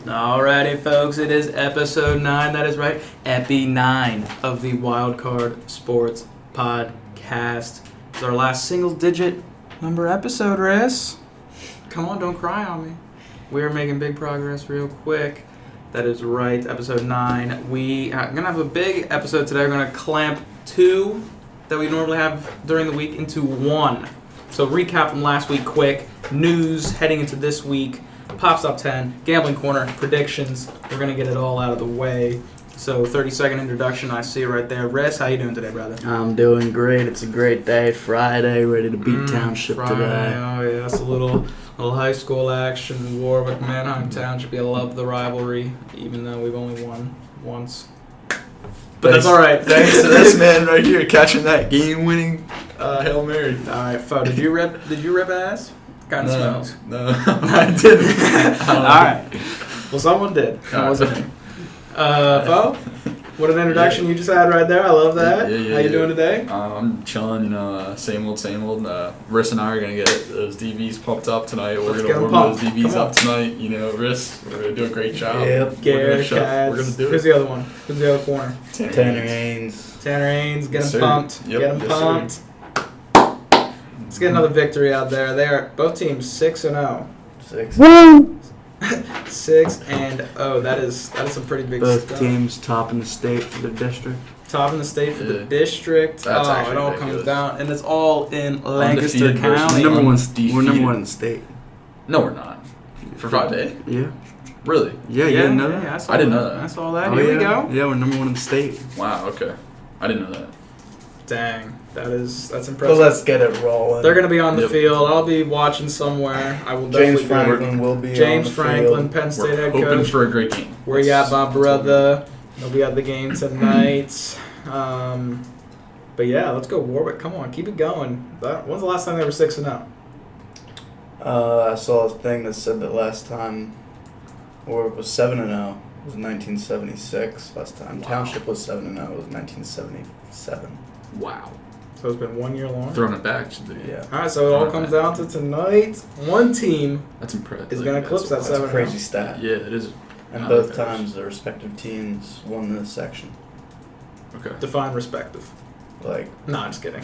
Alrighty, folks, it is episode 9. That is right, Epi 9 of the Wildcard Sports Podcast. It's our last single-digit number episode, Riss. Come on, don't cry on me. We are making big progress real quick. That is right, episode 9. We are going to have a big episode today. We're going to clamp 2 that we normally have during the week into 1. So recap from last week quick. News heading into this week. Pop's Top 10, Gambling Corner, predictions. We're going to get it all out of the way. So 30-second introduction, I see it right there. Riss, how you doing today, brother? I'm doing great. It's a great day. Friday, ready to beat Township Friday. today. Oh, yeah, that's a little high school action. Warwick, Manheim Township. I love the rivalry, even though we've only won once. But that's all right. Thanks to this man right here catching that game-winning Hail Mary. All right, Fo, did you rip ass? Kind of smells. No, I didn't. All right. Well, someone did. It wasn't me. Fo, what an introduction you just had right there. I love that. Yeah, how you doing today? I'm chilling, same old. Riss and I are going to get those DVs pumped up tonight. We're going to warm those DVs up tonight. Riss, we're going to do a great job. Yep. Garrett, we're going to do it. Who's the other one? Who's the other corner? Tanner Haynes. Tanner Haynes, get him Yes, pumped. Yep. Get him Yes, pumped. Let's get another victory out there. They are both teams 6-0. 6. Woo! 6-0. That is some pretty big Both stuff. teams top in the state for the district. Top in the state for the district. That's it all ridiculous. comes down, and it's all in Lancaster Undefeated versus County. We're number one in the state. No, we're not. For 5A? Yeah. Really? Yeah, you didn't know that? Yeah, I didn't know that. I saw that. Oh, Here yeah. we go. Yeah, we're number one in the state. Wow, okay. I didn't know that. Dang, that's impressive. Well, let's get it rolling. They're going to be on the Yep. field. I'll be watching somewhere. I will James definitely Franklin will be James on the Franklin, field. Penn State We're head hoping coach. for a great game. Where you at, my brother? He'll be at the game tonight. But yeah, let's go Warwick. Come on, keep it going. When's the last time they were 6-0? I saw a thing that said that last time Warwick was 7-0. It was 1976. Last time Township was 7-0. It was 1977. Wow. So it's been 1 year long. Throwing it back. Yeah. All right, so it all comes down to tonight. One team That's impressive. is going to eclipse that That's 7-0. a crazy stat. Yeah, it is. And I both like that. times the respective teams won the section. Okay. Define respective. Like, No, I'm just kidding.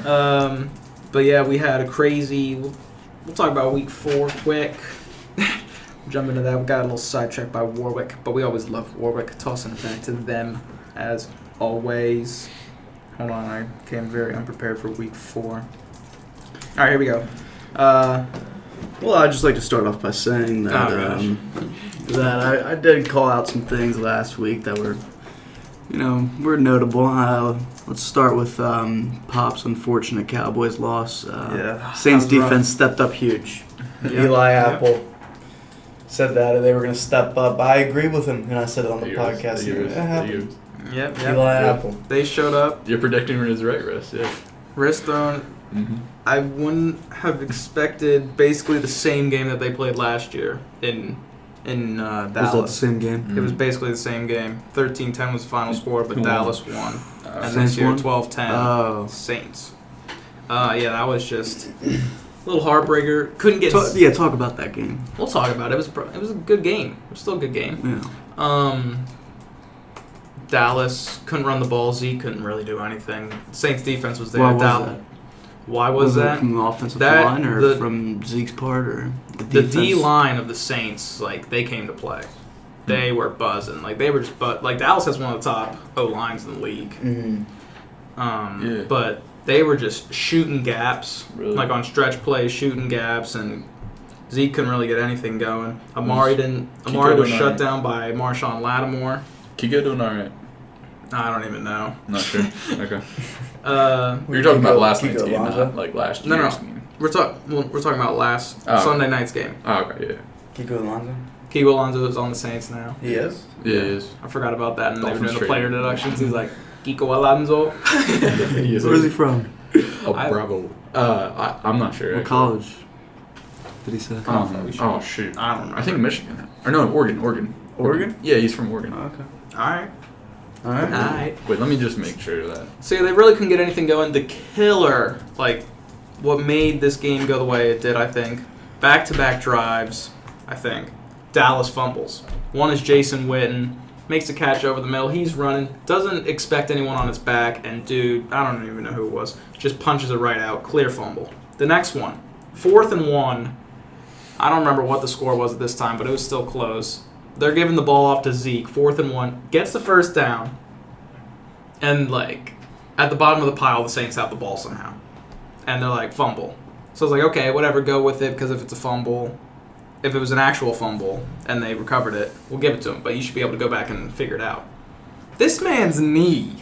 But yeah, we had a crazy. We'll talk about week 4 quick. Jump into that. We got a little sidetracked by Warwick, but we always love Warwick. Tossing it back to them as always. Hold on, I came very unprepared for week 4. All right, here we go. well, I'd just like to start off by saying that that I did call out some things last week that were, were notable. Let's start with Pop's unfortunate Cowboys loss. Saints That was rough. defense stepped up huge. Yeah. Eli Yeah. Apple said that they were going to step up. I agree with him, and I said it on the podcast. It happened. Yep. Eli Apple. They showed up. You're predicting it is right, Riss. Yeah. Wrist thrown. Mm-hmm. I wouldn't have expected basically the same game that they played last year in Was that the Dallas. same game? It was basically the same game. 13-10 was the final score, but Who won? Dallas won. And Saints this year, won? 12-10, Oh. Saints. Yeah, that was just a little heartbreaker. Couldn't get. Talk about that game. We'll talk about it. It was a good game. It was still a good game. Yeah. Dallas couldn't run the ball. Zeke couldn't really do anything. Saints defense was there. Why was that? Why was it that? from the offensive That- line or the- from Zeke's part or the The defense? D line of the Saints, they came to play. They were buzzing. They were just Dallas has one of the top O lines in the league. Mhm. Yeah. But they were just shooting gaps, Really? on stretch plays, shooting gaps, and Zeke couldn't really get anything going. Amari was doing shut alright. down by Marshawn Lattimore. Kiko doing all right. I don't even know. Not sure. Okay. We're You're talking about Kiko- last Kiko night's game, Alonso? not like last No, no. year's game. we're talking about last Oh. Sunday night's game. Oh, okay, yeah. Kiko Alonso? Kiko Alonso is on the Saints now. He is? Yeah, it is. I forgot about that, and they were Dolphins doing the player traded. deductions. He's like, Kiko Alonso. He is. Where is he from? Oh, I- Bravo. I'm not sure. What actually. college did he say? Oh, shoot. I don't remember. I think Michigan. Or no, Oregon. Oregon? Yeah, he's from Oregon. Oh, okay. All right. All right. Alright. Wait, let me just make sure that. So yeah, they really couldn't get anything going. The killer, what made this game go the way it did, I think, back-to-back drives, I think. Dallas fumbles. One is Jason Witten. Makes a catch over the middle. He's running. Doesn't expect anyone on his back. And, dude, I don't even know who it was. Just punches it right out. Clear fumble. The next one. 4th and 1. I don't remember what the score was at this time, but it was still close. They're giving the ball off to Zeke. 4th and 1. Gets the first down. And, like, at the bottom of the pile, the Saints have the ball somehow. And they're like, fumble. So I was like, okay, whatever, go with it, because if it's a fumble, if it was an actual fumble and they recovered it, we'll give it to him. But you should be able to go back and figure it out. This man's knee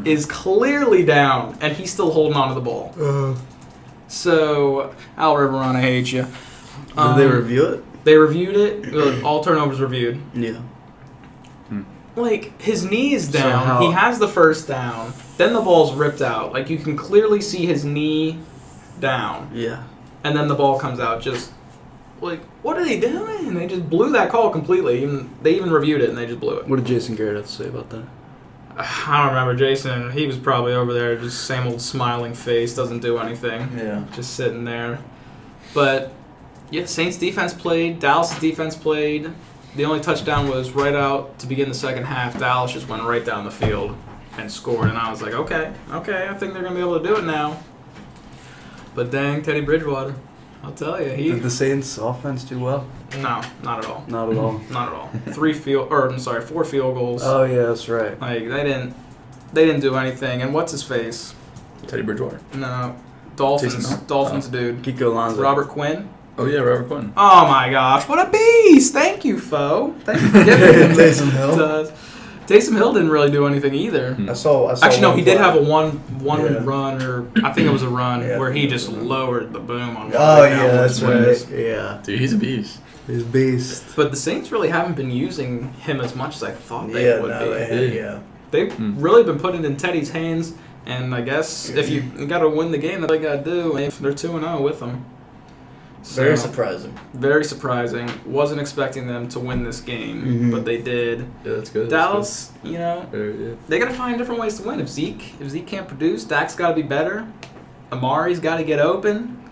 is clearly down, and he's still holding on to the ball. So, Al Riveron, I hate you. Did they review it? They reviewed it. All turnovers reviewed. Yeah. Like, his knee is down. He has the first down. Then the ball's ripped out. Like, you can clearly see his knee down. Yeah. And then the ball comes out just, like, what are they doing? They just blew that call completely. They even reviewed it, and they just blew it. What did Jason Garrett have to say about that? I don't remember. Jason, he was probably over there, just same old smiling face, doesn't do anything. Yeah. Just sitting there. But, yeah, Saints defense played. Dallas defense played. The only touchdown was right out to begin the second half. Dallas just went right down the field and scored. And I was like, okay, I think they're going to be able to do it now. But dang, Teddy Bridgewater, I'll tell you. Did the Saints offense do well? No, not at all. Not at all. Not at all. 4 field goals. Oh, yeah, that's right. Like, they didn't do anything. And what's his face? Teddy Bridgewater. No. Dolphins dude. Kiko Alonso. Robert Quinn. Oh, yeah, Robert Quinn. Oh, my gosh. What a beast. Thank you, Foe. Thank you for giving him Taysom Hill. Taysom Hill didn't really do anything either. I saw Actually, no, he did have a one Yeah. run, or I think it was a run, Yeah, where he just lowered the boom on one. Oh, yeah, that's right. Yeah. Dude, he's a beast. He's a beast. But the Saints really haven't been using him as much as I thought they would be. They've really been putting it in Teddy's hands, and I guess if you got to win the game, that's what you got to do. If they're 2-0 with him. So, Very surprising. Very surprising. Wasn't expecting them to win this game, but they did. Yeah, that's good. Dallas, you know, they got to find different ways to win. If Zeke can't produce, Dak's got to be better. Amari's got to get open.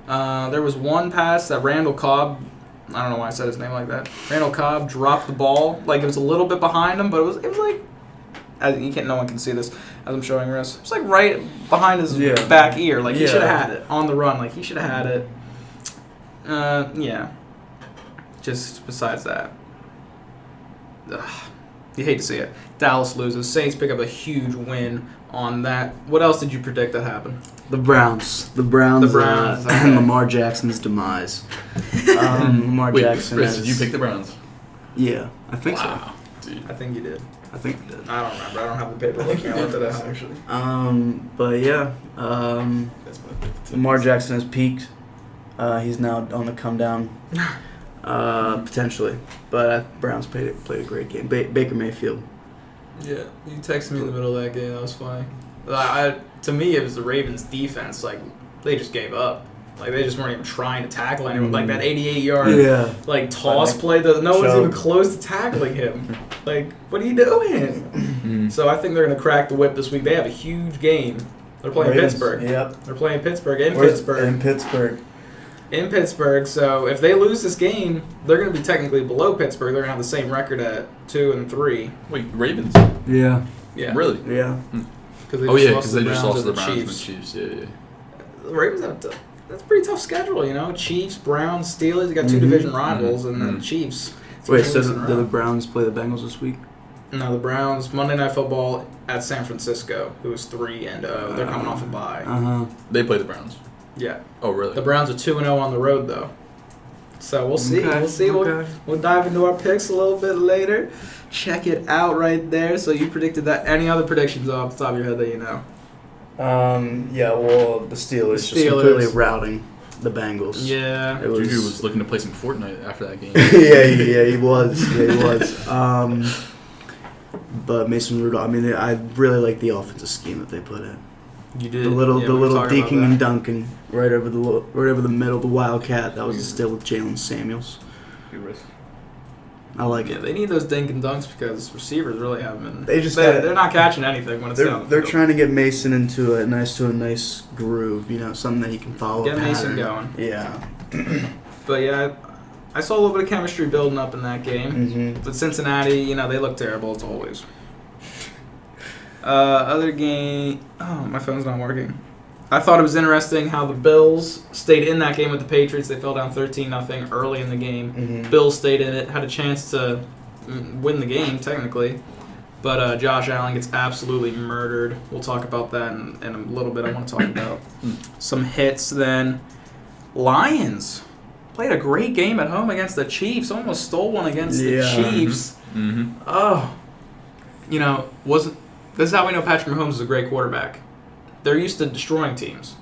There was one pass that Randall Cobb, I don't know why I said his name like that. Randall Cobb dropped the ball. Like, it was a little bit behind him, but it was like, no one can see this as I'm showing Russ. It was like right behind his back ear. Like, he should have had it on the run. Like, he should have had it. Yeah. Just besides that. You hate to see it. Dallas loses. Saints pick up a huge win on that. What else did you predict that happened? The Browns. And Lamar Jackson's demise. Lamar Jackson. Chris, did you pick the Browns? Yeah, I think so. Dude. I think you did. I think I did. I don't remember. I don't have the paper looking at it actually. But yeah, Lamar Jackson has peaked. He's now on the come down, potentially. But Browns played a great game. Baker Mayfield. Yeah, you texted me in the middle of that game. That was funny. To me, it was the Ravens' defense. Like, they just gave up. Like, they just weren't even trying to tackle anyone. Like, that 88-yard toss play, no one's even close to tackling him. Like, what are you doing? So I think they're going to crack the whip this week. They have a huge game. They're playing Pittsburgh. Yep. They're playing Pittsburgh in Pittsburgh. So if they lose this game, they're going to be technically below Pittsburgh. They're going to have the same record at 2-3. Wait, Ravens? Yeah. Really? Yeah. Because they just lost to the Browns and the Chiefs. Yeah. The Ravens that's a pretty tough schedule, you know. Chiefs, Browns, Steelers. You got two division rivals, and then Chiefs. Wait, so do the Browns play the Bengals this week? No, the Browns, Monday Night Football at San Francisco, who is 3-0. They're coming off a bye. They play the Browns. Yeah. Oh, really? The Browns are 2-0 on the road, though. So we'll see. Okay. We'll see. Okay. We'll dive into our picks a little bit later. Check it out right there. So you predicted that. Any other predictions off the top of your head that you know? Yeah, well, the Steelers just completely routing the Bengals. Yeah. Juju was looking to play some Fortnite after that game. yeah, he was. But Mason Rudolph, I mean, I really like the offensive scheme that they put in. You did. The little deking and dunking right over the middle, the Wildcat. That was instilled with Jalen Samuels. I like it. They need those dink and dunks because receivers really haven't been. They're not catching anything when it's down. They're trying to get Mason into a nice groove, you know, something that he can follow. Get Mason going. Yeah. But yeah, I saw a little bit of chemistry building up in that game. Mm-hmm. But Cincinnati, they look terrible as always. Other game. Oh, my phone's not working. I thought it was interesting how the Bills stayed in that game with the Patriots. They fell down 13-0 early in the game. Mm-hmm. Bills stayed in it, had a chance to win the game, technically. But Josh Allen gets absolutely murdered. We'll talk about that in a little bit. I want to talk about some hits then. Lions played a great game at home against the Chiefs. Almost stole one against the Chiefs. Mm-hmm. Oh. This is how we know Patrick Mahomes is a great quarterback. They're used to destroying teams.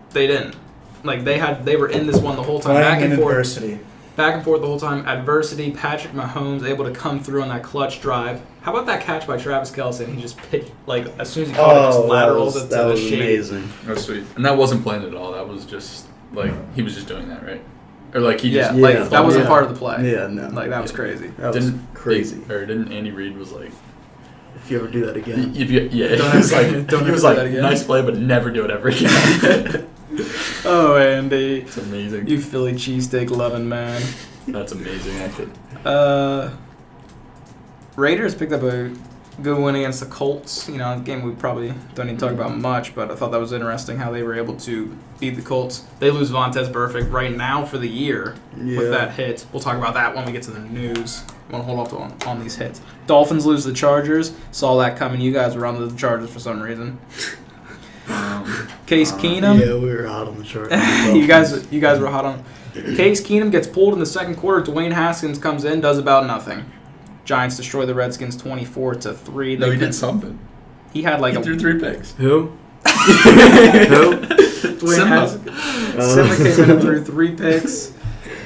They didn't. They were in this one the whole time. Back and forth. Adversity. Back and forth the whole time. Adversity. Patrick Mahomes able to come through on that clutch drive. How about that catch by Travis Kelce? And he just pitched, as soon as he caught it, just lateraled it to the shade. Amazing. That was sweet. And that wasn't planned at all. That was just, he was just doing that, right? Or, he just... Yeah, that wasn't part of the play. Yeah, no. That was crazy. That was crazy. Didn't Andy Reid was like... If you ever do that again. Don't ever do that again. Nice play, but never do it ever again. Oh, Andy. It's amazing. You Philly cheesesteak loving man. That's amazing, actually. Raiders picked up a good win against the Colts. A game we probably don't need to talk about much, but I thought that was interesting how they were able to beat the Colts. They lose Vontaze Burfict right now for the year with that hit. We'll talk about that when we get to the news. I want to hold off on these hits. Dolphins lose the Chargers. Saw that coming. You guys were on the Chargers for some reason. Case Keenum. Yeah, we were hot on the Chargers. you guys were hot on. Case Keenum gets pulled in the second quarter. Dwayne Haskins comes in, does about nothing. Giants destroy the Redskins 24-3. No, he did something. He had he threw 3 picks. Who? Who? Dwayne Haskins. Simba came in and threw 3 picks.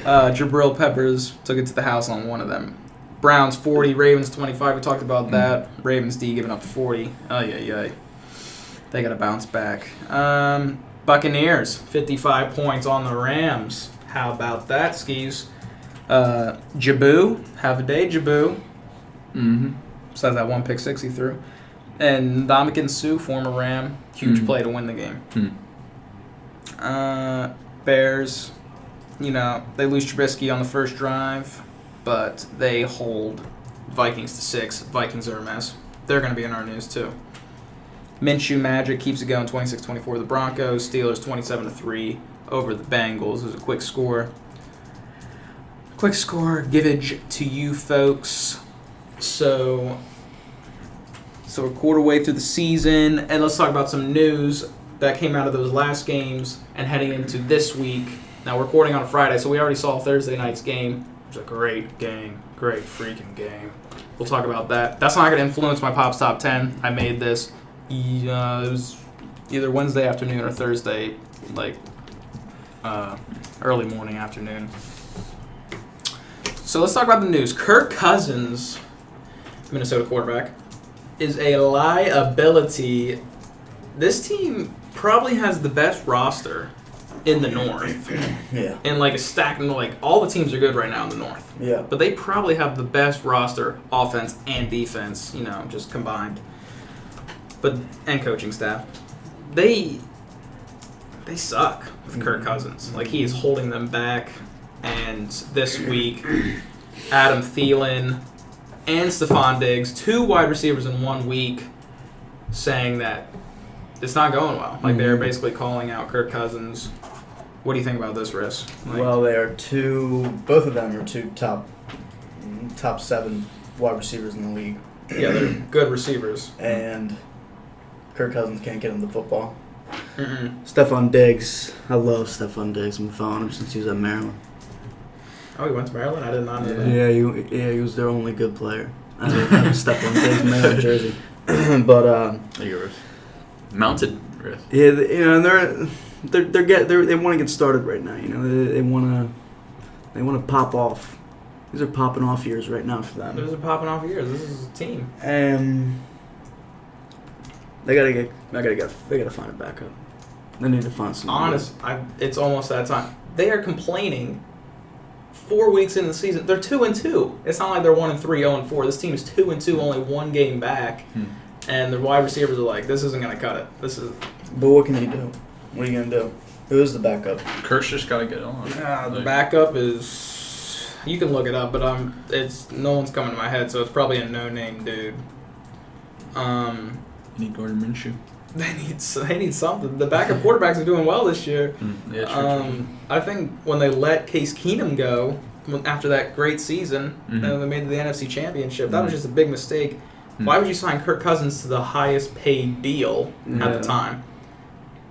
Jabril Peppers took it to the house on one of them. Browns 40, Ravens 25. We talked about that. Ravens D giving up 40. They got to bounce back. Buccaneers 55 points on the Rams. How about that, Skis? Jabu, have a day, Jabu. Mm-hmm. Besides that 1 pick 6 he threw. And Ndamukong Suh, former Ram, huge play to win the game. Bears, they lose Trubisky on the first drive, but they hold Vikings to 6. Vikings are a mess. They're going to be in our news too. Minshew Magic keeps it going 26-24. The Broncos, Steelers 27-3 over the Bengals. It was a quick score. Quick score, givage to you folks. So we're quarter way through the season, and let's talk about some news that came out of those last games and heading into this week. Now, we're recording on a Friday, so we already saw Thursday night's game. It was a great game. Great freaking game. We'll talk about that. That's not going to influence my Pop's Top 10. I made this. It was either Wednesday afternoon or Thursday, early morning, afternoon. So let's talk about the news. Kirk Cousins, Minnesota quarterback, is a liability. This team probably has the best roster in the North. Yeah. And a stack, all the teams are good right now in the North. Yeah. But they probably have the best roster, offense and defense, just combined. And coaching staff. They suck with Kirk Cousins. He is holding them back. And this week, Adam Thielen and Stephon Diggs, 2 wide receivers in 1 week, saying that it's not going well. They're basically calling out Kirk Cousins. What do you think about this, Riss? Well, they are both of them are 2 top 7 wide receivers in the league. Yeah, they're good receivers. And Kirk Cousins can't get him the football. Mm-mm. Stephon Diggs. I love Stephon Diggs. I'm following him since he was at Maryland. Oh, he went to Maryland? I did not know that. Yeah, he was their only good player. I have Stephon Diggs Maryland jersey. But Mounted Riss. Yeah, and they want to get started right now. They want to pop off. These are popping off years right now for them. These are popping off years. This is a team. And they gotta find a backup. They need to find some. It's almost that time. They are complaining 4 weeks into the season. They're 2-2. It's not like they're 1-3, 0-4. This team is 2-2, only 1 game back. And the wide receivers are like, this isn't going to cut it. But what can you do? What are you going to do? Who is the backup? Kirk's just got to get on. The backup is You can look it up, but it's no one's coming to my head, so it's probably a no-name dude. You need Gordon Minshew. They need something. The backup quarterbacks are doing well this year. Yeah, true. I think when they let Case Keenum go after that great season, and they made it to the NFC Championship, that was just a big mistake. Why would you sign Kirk Cousins to the highest paid deal at the time?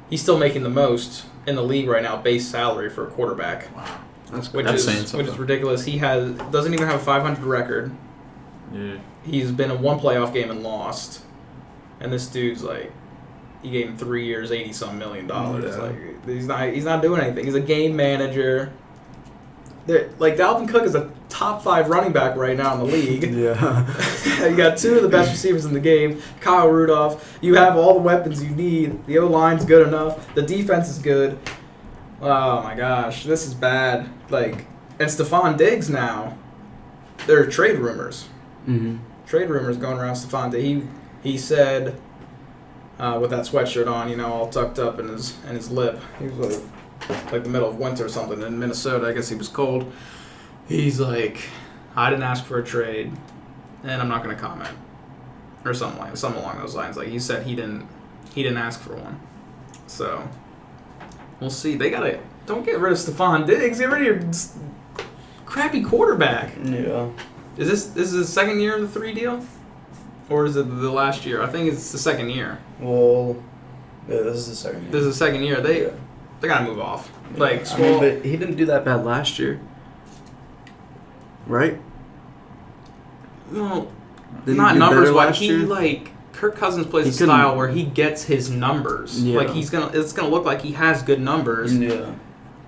He's still making the most in the league right now, base salary for a quarterback. Wow. Which is ridiculous. He doesn't even have a 500 record. Yeah. He's been in one playoff game and lost. And this dude's like, he gave him 3 years, $80-some million. Yeah. Like he's not doing anything. He's a game manager. Like Dalvin Cook is a top 5 running back right now in the league. Yeah. You got 2 of the best receivers in the game. Kyle Rudolph. You have all the weapons you need. The O-line's good enough. The defense is good. Oh my gosh, this is bad. Like, and Stephon Diggs now. There are trade rumors. Trade rumors going around Stephon Diggs. He said, with that sweatshirt on, all tucked up in his lip. He was like the middle of winter or something in Minnesota. I guess he was cold. He's like, I didn't ask for a trade, and I'm not going to comment, or something along those lines. Like he said, he didn't ask for one. So we'll see. Don't get rid of Stephon Diggs. Get rid of your crappy quarterback. Yeah. Is this the second year of the 3 deal? Or is it the last year? I think it's the second year. Well, yeah, this is the second year. This is the second year. They got to move off. Yeah. Like, but he didn't do that bad last year. Right? Well, Didn't not he do numbers better wise. last year? Kirk Cousins plays a style where he gets his numbers. Yeah. Like it's gonna look like he has good numbers. Yeah.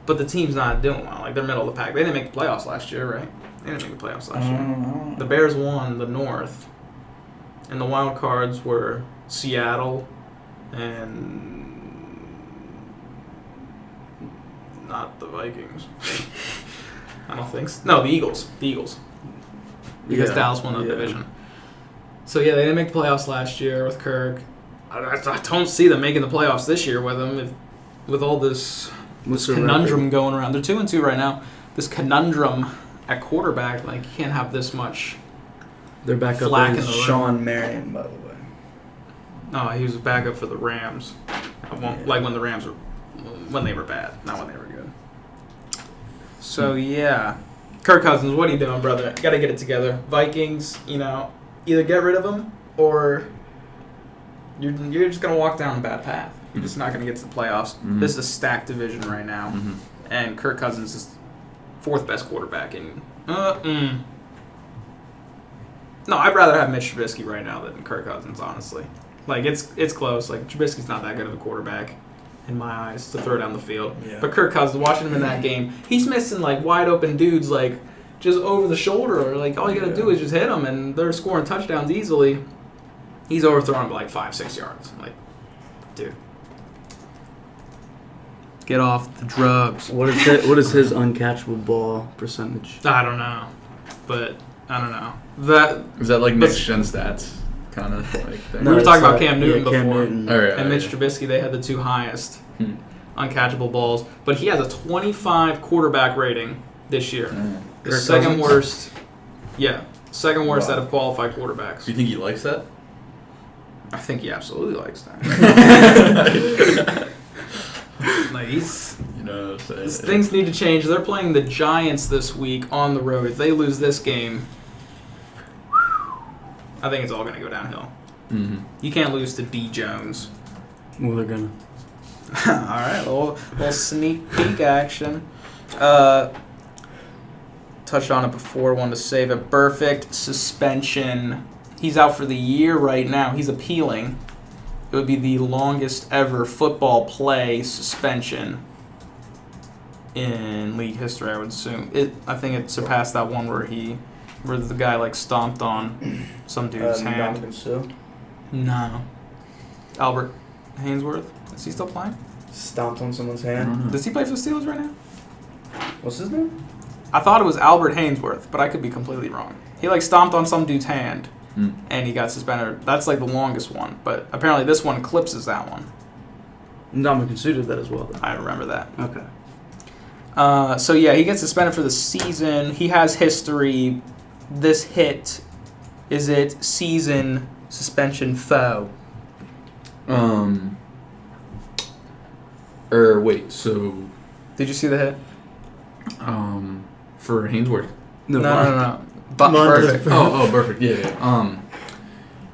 But the team's not doing well. Like they're middle of the pack. They didn't make the playoffs last year, right? They didn't make the playoffs last year. The Bears won the North, and the wild cards were Seattle and not the Vikings. I don't think so. No, the Eagles. Because Dallas won the division. So, yeah, they didn't make the playoffs last year with Kirk. I don't see them making the playoffs this year with him, with all this conundrum going around. They're 2-2 right now. This conundrum at quarterback, like, you can't have this much. Their backup flack is in the Sean Marion, by the way. No, he was a backup for the Rams. Like when the Rams were, when they were bad, not when they were good. So, yeah. Kirk Cousins, what are you doing, brother? Got to get it together. Vikings, either get rid of him or you're just going to walk down a bad path. You're just not going to get to the playoffs. This is a stacked division right now. And Kirk Cousins is 4th best quarterback. No, I'd rather have Mitch Trubisky right now than Kirk Cousins, honestly. Like, it's close. Like, Trubisky's not that good of a quarterback, in my eyes, to throw down the field. Yeah. But Kirk Cousins, watching him in that game, he's missing, like, wide open dudes, like, just over the shoulder. Or, like, all you got to do is just hit them, and they're scoring touchdowns easily. He's overthrowing by, like, 5-6 yards. Like, dude. Get off the drugs. What is his uncatchable ball percentage? I don't know. But, I don't know. Is that like next gen stats? Kind of like thing? We were talking about Cam Newton before. Newton. And Mitch Trubisky, they had the 2 highest uncatchable balls. But he has a 25 quarterback rating this year. The second worst. Yeah. Second worst out of qualified quarterbacks. Do you think he likes that? I think he absolutely likes that. Like he's, things need to change. They're playing the Giants this week on the road. If they lose this game, I think it's all going to go downhill. You can't lose to D. Jones. Well, they're gonna. All right, little sneak peek action. Touched on it before. Wanted to save it. Perfect suspension. He's out for the year right now. He's appealing. It would be the longest ever football play suspension in league history, I would assume. I think it surpassed that one where the guy like stomped on some dude's hand. No. Albert Hainsworth. Is he still playing? Stomped on someone's hand? Does he play for the Steelers right now? What's his name? I thought it was Albert Hainsworth, but I could be completely wrong. He like stomped on some dude's hand. And he got suspended. That's like the longest one, but apparently this one eclipses that one. Ndamukong Suh did that as well, though. I remember that. Okay. So yeah, he gets suspended for the season. He has history. This hit, is it season suspension foe? Wait, so Did you see the hit? for Hainsworth. No. But Montez. perfect. Perfect. Yeah.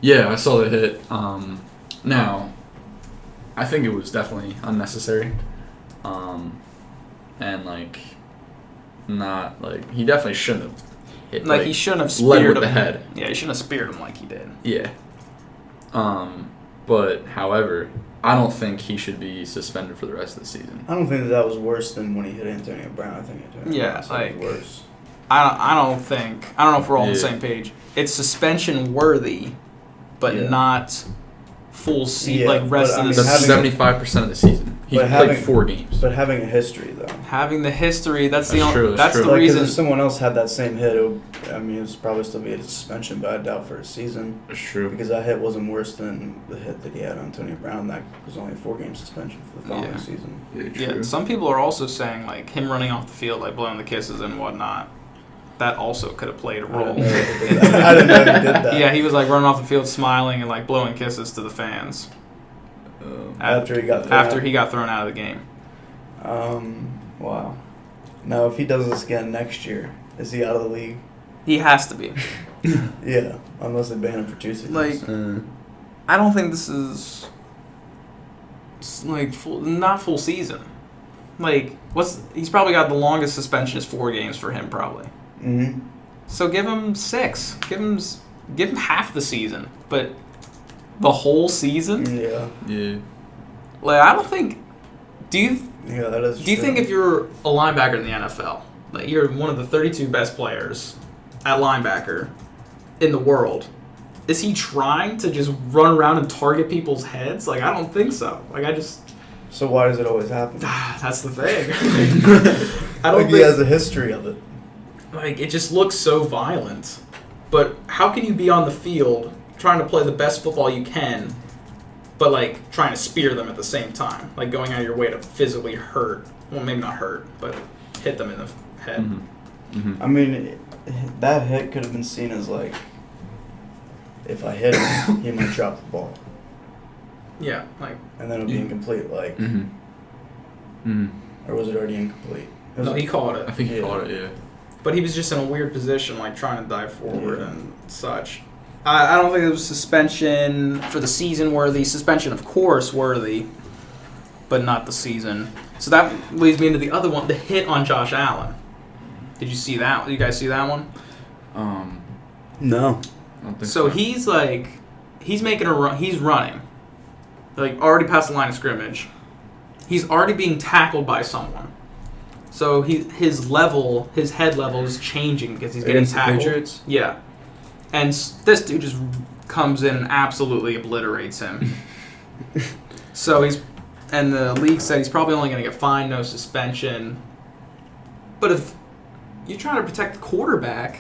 Yeah, I saw the hit. Now, I think it was definitely unnecessary. And not he definitely shouldn't have hit. Like he shouldn't have led speared with him. the head. Yeah, he shouldn't have speared him like he did. Yeah. But however, I don't think he should be suspended for the rest of the season. I don't think that was worse than when he hit Antonio Brown. I think Antonio Brown was worse. I don't know if we're all on the same page. It's suspension worthy, but not full season, rest of the season. That's 75% of the season. He played 4 games. But having a history, though. Having the history, that's true. the reason. If someone else had that same hit, it would probably still be a suspension, but I doubt for a season. That's true. Because that hit wasn't worse than the hit that he had on Antonio Brown. That was only a 4-game suspension for the following season. Yeah, some people are also saying, him running off the field, blowing the kisses and whatnot. That also could have played a role. I didn't know he did that. Yeah, he was running off the field smiling and blowing kisses to the fans. After he got thrown out of the game. Wow. Now, if he does this again next year, is he out of the league? He has to be. Yeah, unless they ban him for 2 seasons. I don't think this is not full season. He's probably got the longest suspension is 4 games for him probably. Mm-hmm. So give him 6. Give him half the season, but the whole season? Yeah. Yeah. I don't think. Do you think if you're a linebacker in the NFL, you're one of the 32 best players at linebacker in the world, is he trying to just run around and target people's heads? I don't think so. So why does it always happen? That's the thing. I don't think he has a history of it. It just looks so violent. But how can you be on the field trying to play the best football you can, but trying to spear them at the same time? Going out of your way to physically hurt. Well, maybe not hurt, but hit them in the head. Mm-hmm. Mm-hmm. I mean, that hit could have been seen as if I hit him, he might drop the ball. Yeah, and then it would be incomplete, Mm-hmm. Mm-hmm. Or was it already incomplete? No, he caught it. I think he caught it, yeah. But he was just in a weird position, trying to dive forward and such. I don't think it was suspension for the season worthy. Suspension, of course, worthy, but not the season. So that leads me into the other one, the hit on Josh Allen. Did you see that? You guys see that one? No. I don't think so he's making a run. He's running, already past the line of scrimmage. He's already being tackled by someone. So his head level is changing because he's getting tackled. Patriots? Yeah. And this dude just comes in and absolutely obliterates him. And the league said he's probably only going to get fined, no suspension. But if you're trying to protect the quarterback,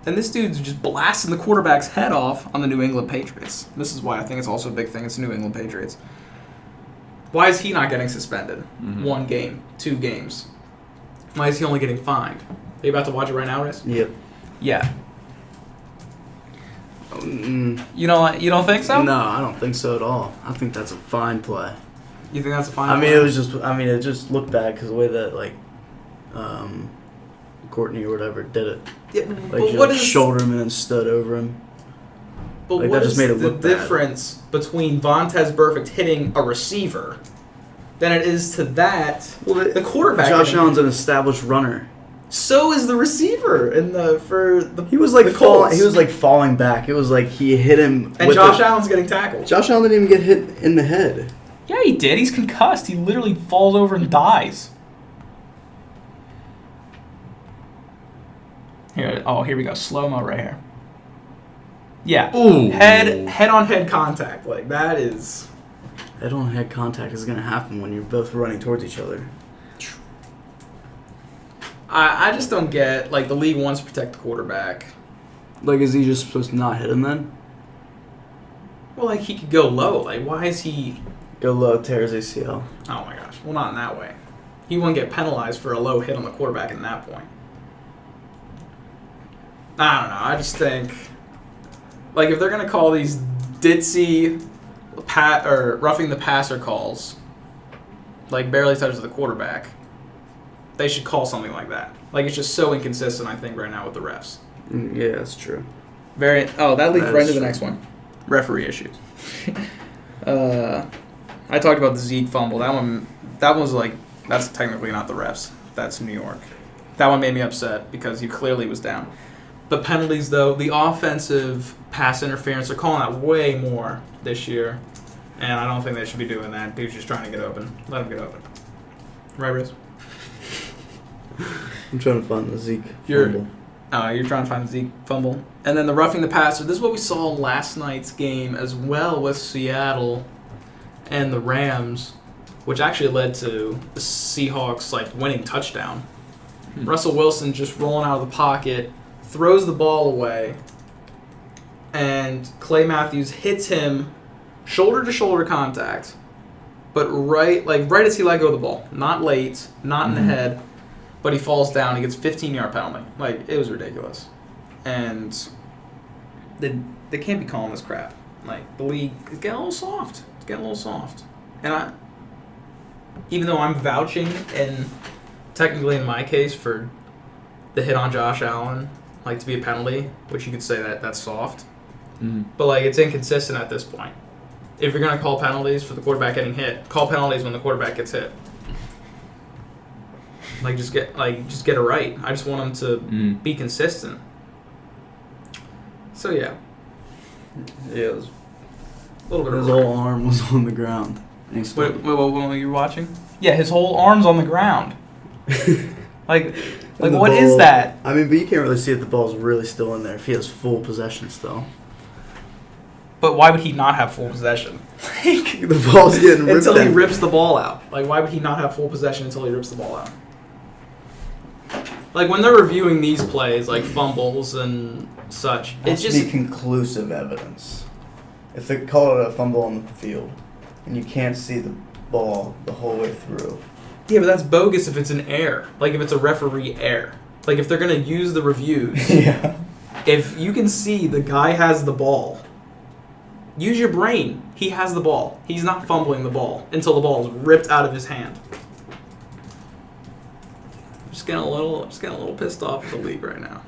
then this dude's just blasting the quarterback's head off on the New England Patriots. This is why I think it's also a big thing. It's the New England Patriots. Why is he not getting suspended? Mm-hmm. 1 game, 2 games. Why is he only getting fined? Are you about to watch it right now, Riz? Yep. Yeah. You don't think so? No, I don't think so at all. I think that's a fine play. You think that's a fine I play? mean, it just looked bad because the way that, Courtney or whatever did it. Yeah, shouldered him and then stood over him. But Like, what that just is made it the look bad. difference between Vontaze Burfict hitting a receiver than it is to that the quarterback? Josh Allen's an established runner. So is the receiver He was falling back. It was like he hit him. And Josh Allen's getting tackled. Josh Allen didn't even get hit in the head. Yeah, he did. He's concussed. He literally falls over and dies. Here we go. Slow-mo right here. Yeah. Ooh. Head-on-head contact. That is... Head-on-head contact is going to happen when you're both running towards each other. I just don't get... the league wants to protect the quarterback. Is he just supposed to not hit him then? Well, he could go low. Why is he... Go low, tears ACL. Oh, my gosh. Well, not in that way. he wouldn't get penalized for a low hit on the quarterback at that point. I don't know. I just think, like, if they're going to call these ditzy or roughing the passer calls, like barely touches the quarterback, they should call something like that. Like, it's just so inconsistent, I think, right now with the refs. Yeah, that's true. That leads right into the next one. Referee issues. I talked about the Zeke fumble. That was like, that's technically not the refs. That's New York. That one made me upset because he clearly was down. The penalties, though, the offensive pass interference, they're calling that way more this year. And I don't think they should be doing that. Dude's just trying to get open. Let him get open. Right, Riz? I'm trying to find the Zeke fumble. You're trying to find the Zeke fumble. And then the roughing the passer. This is what we saw in last night's game as well with Seattle and the Rams, which actually led to the Seahawks winning touchdown. Russell Wilson just rolling out of the pocket, throws the ball away, and Clay Matthews hits him shoulder-to-shoulder contact, but right as he let go of the ball. Not late, not in the head, but he falls down. He gets a 15-yard penalty. It was ridiculous. And they can't be calling this crap. The league is getting a little soft. And even though I'm vouching, and technically in my case, for the hit on Josh Allen, to be a penalty, which you could say that's soft. But it's inconsistent at this point. If you're going to call penalties for the quarterback getting hit, call penalties when the quarterback gets hit. Just get it right. I just want them to be consistent. So yeah. Yeah, it was a little bit. His whole arm was on the ground. Wait, what were you watching? Yeah, his whole arm's on the ground. What is that? I mean, but you can't really see if the ball's really still in there if he has full possession still. But why would he not have full possession? The ball's getting ripped until he rips the ball out. Why would he not have full possession until he rips the ball out? When they're reviewing these plays, fumbles and such, it's just conclusive evidence. If they call it a fumble on the field and you can't see the ball the whole way through. Yeah, but that's bogus if it's an error. If it's a referee error. If they're going to use the reviews. Yeah. If you can see the guy has the ball, use your brain. He has the ball. He's not fumbling the ball until the ball is ripped out of his hand. Just getting a little pissed off with the league right now.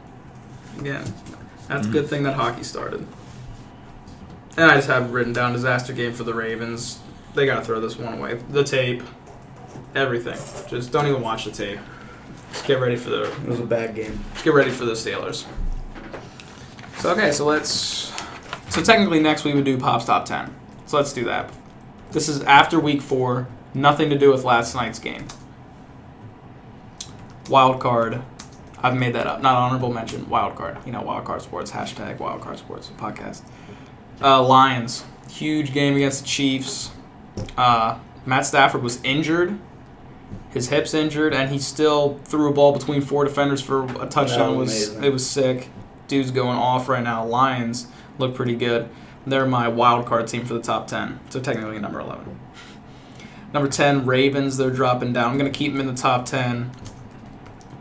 Again, that's a good thing that hockey started. And I just have written down disaster game for the Ravens. They got to throw this one away. The tape, everything. Just don't even watch the tape. Just get ready for the. It was a bad game. Get ready for the Steelers. So okay, so technically next we would do Pop's top 10. So let's do that. This is after week 4. Nothing to do with last night's game. Wild card. I've made that up. Not honorable mention. Wild card. Wild Card Sports. # Wild Card Sports podcast. Lions. Huge game against the Chiefs. Matt Stafford was injured. His hip's injured, and he still threw a ball between 4 defenders for a touchdown. It was sick. Dude's going off right now. Lions look pretty good. They're my wild card team for the top 10. So technically number 11. Number 10, Ravens. They're dropping down. I'm going to keep them in the top 10.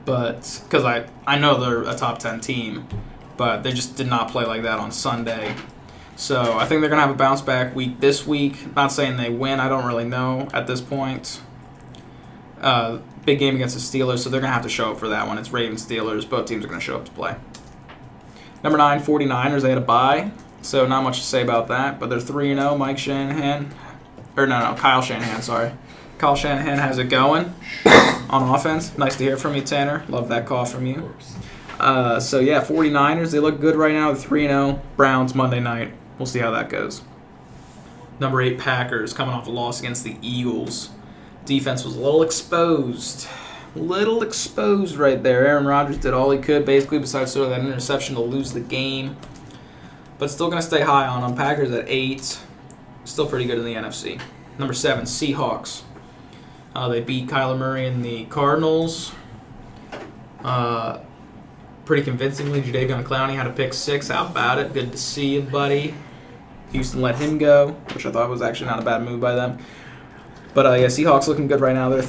But because I know they're a top 10 team, but they just did not play like that on Sunday. So I think they're going to have a bounce back week this week. Not saying they win. I don't really know at this point. Big game against the Steelers, so they're going to have to show up for that one. It's Ravens-Steelers. Both teams are going to show up to play. Number 9, 49ers. They had a bye, so not much to say about that. But they're 3-0. Kyle Shanahan, sorry. Kyle Shanahan has it going on offense. Nice to hear from you, Tanner. Love that call from you. 49ers, they look good right now. They're 3-0. Browns Monday night. We'll see how that goes. Number 8, Packers, coming off a loss against the Eagles. Defense was a little exposed. Right there. Aaron Rodgers did all he could, basically, besides throw that interception to lose the game. But still going to stay high on them. Packers at 8. Still pretty good in the NFC. Number 7, Seahawks. They beat Kyler Murray and the Cardinals pretty convincingly. Jadeveon Clowney had a pick 6. How about it? Good to see you, buddy. Houston let him go, which I thought was actually not a bad move by them. But Seahawks looking good right now. They're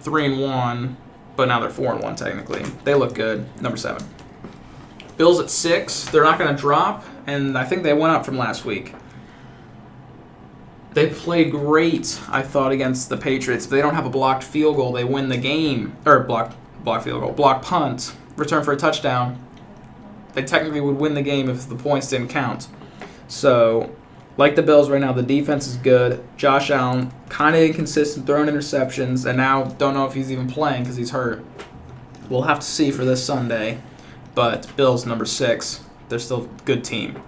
3-1, but now they're 4-1 technically. They look good. Number 7. Bills at 6. They're not going to drop, and I think they went up from last week. They played great, I thought, against the Patriots. If they don't have a blocked field goal, they win the game. Or blocked field goal, blocked punt, return for a touchdown. They technically would win the game if the points didn't count. So, like the Bills right now, the defense is good. Josh Allen, kind of inconsistent, throwing interceptions, and now don't know if he's even playing because he's hurt. We'll have to see for this Sunday. But Bills, number 6, they're still a good team.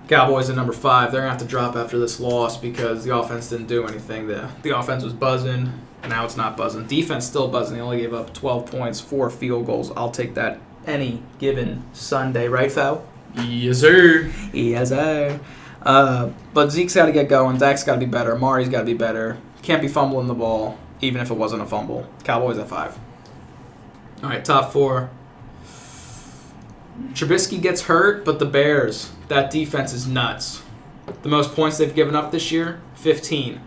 Cowboys at number 5, they're going to have to drop after this loss because the offense didn't do anything. The offense was buzzing, and now it's not buzzing. Defense still buzzing. They only gave up 12 points, 4 field goals. I'll take that any given Sunday. Right, Fel? Yes, sir. Yes, sir. But Zeke's got to get going. Dak's got to be better. Amari's got to be better. Can't be fumbling the ball, even if it wasn't a fumble. Cowboys at 5. All right, top 4. Trubisky gets hurt, but the Bears, that defense is nuts. The most points they've given up this year, 15.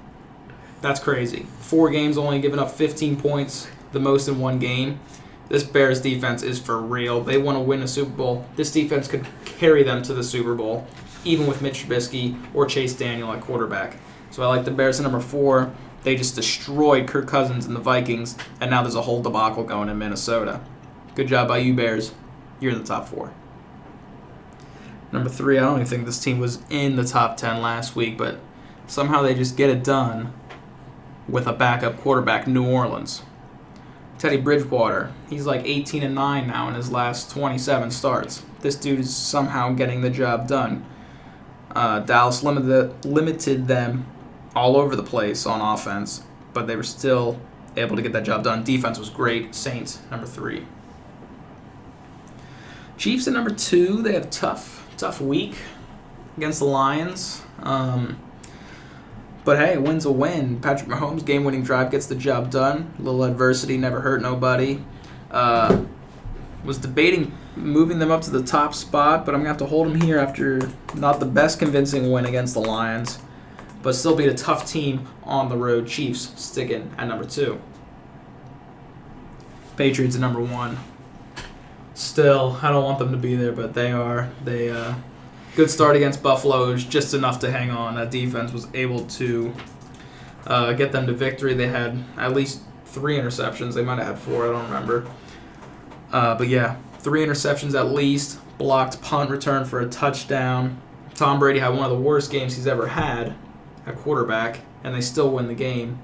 That's crazy. 4 games only given up 15 points, the most in one game. This Bears defense is for real. They want to win a Super Bowl. This defense could carry them to the Super Bowl, even with Mitch Trubisky or Chase Daniel at quarterback. So I like the Bears at number 4. They just destroyed Kirk Cousins and the Vikings, and now there's a whole debacle going in Minnesota. Good job by you, Bears. You're in the top 4. Number 3, I don't even think this team was in the top 10 last week, but somehow they just get it done with a backup quarterback, New Orleans. Teddy Bridgewater, he's like 18-9 now in his last 27 starts. This dude is somehow getting the job done. Dallas limited them all over the place on offense, but they were still able to get that job done. Defense was great. Saints, number 3. Chiefs at number 2, they had a tough week against the Lions. But hey, a win's a win. Patrick Mahomes' game-winning drive gets the job done. A little adversity never hurt nobody. Was debating moving them up to the top spot, but I'm going to have to hold them here after not the best convincing win against the Lions, but still beat a tough team on the road. Chiefs sticking at number 2. Patriots at number 1. Still, I don't want them to be there, but they are. Good start against Buffalo is just enough to hang on. That defense was able to get them to victory. They had at least 3 interceptions. They might have had 4. I don't remember. But yeah, 3 interceptions at least. Blocked punt return for a touchdown. Tom Brady had one of the worst games he's ever had at quarterback, and they still win the game.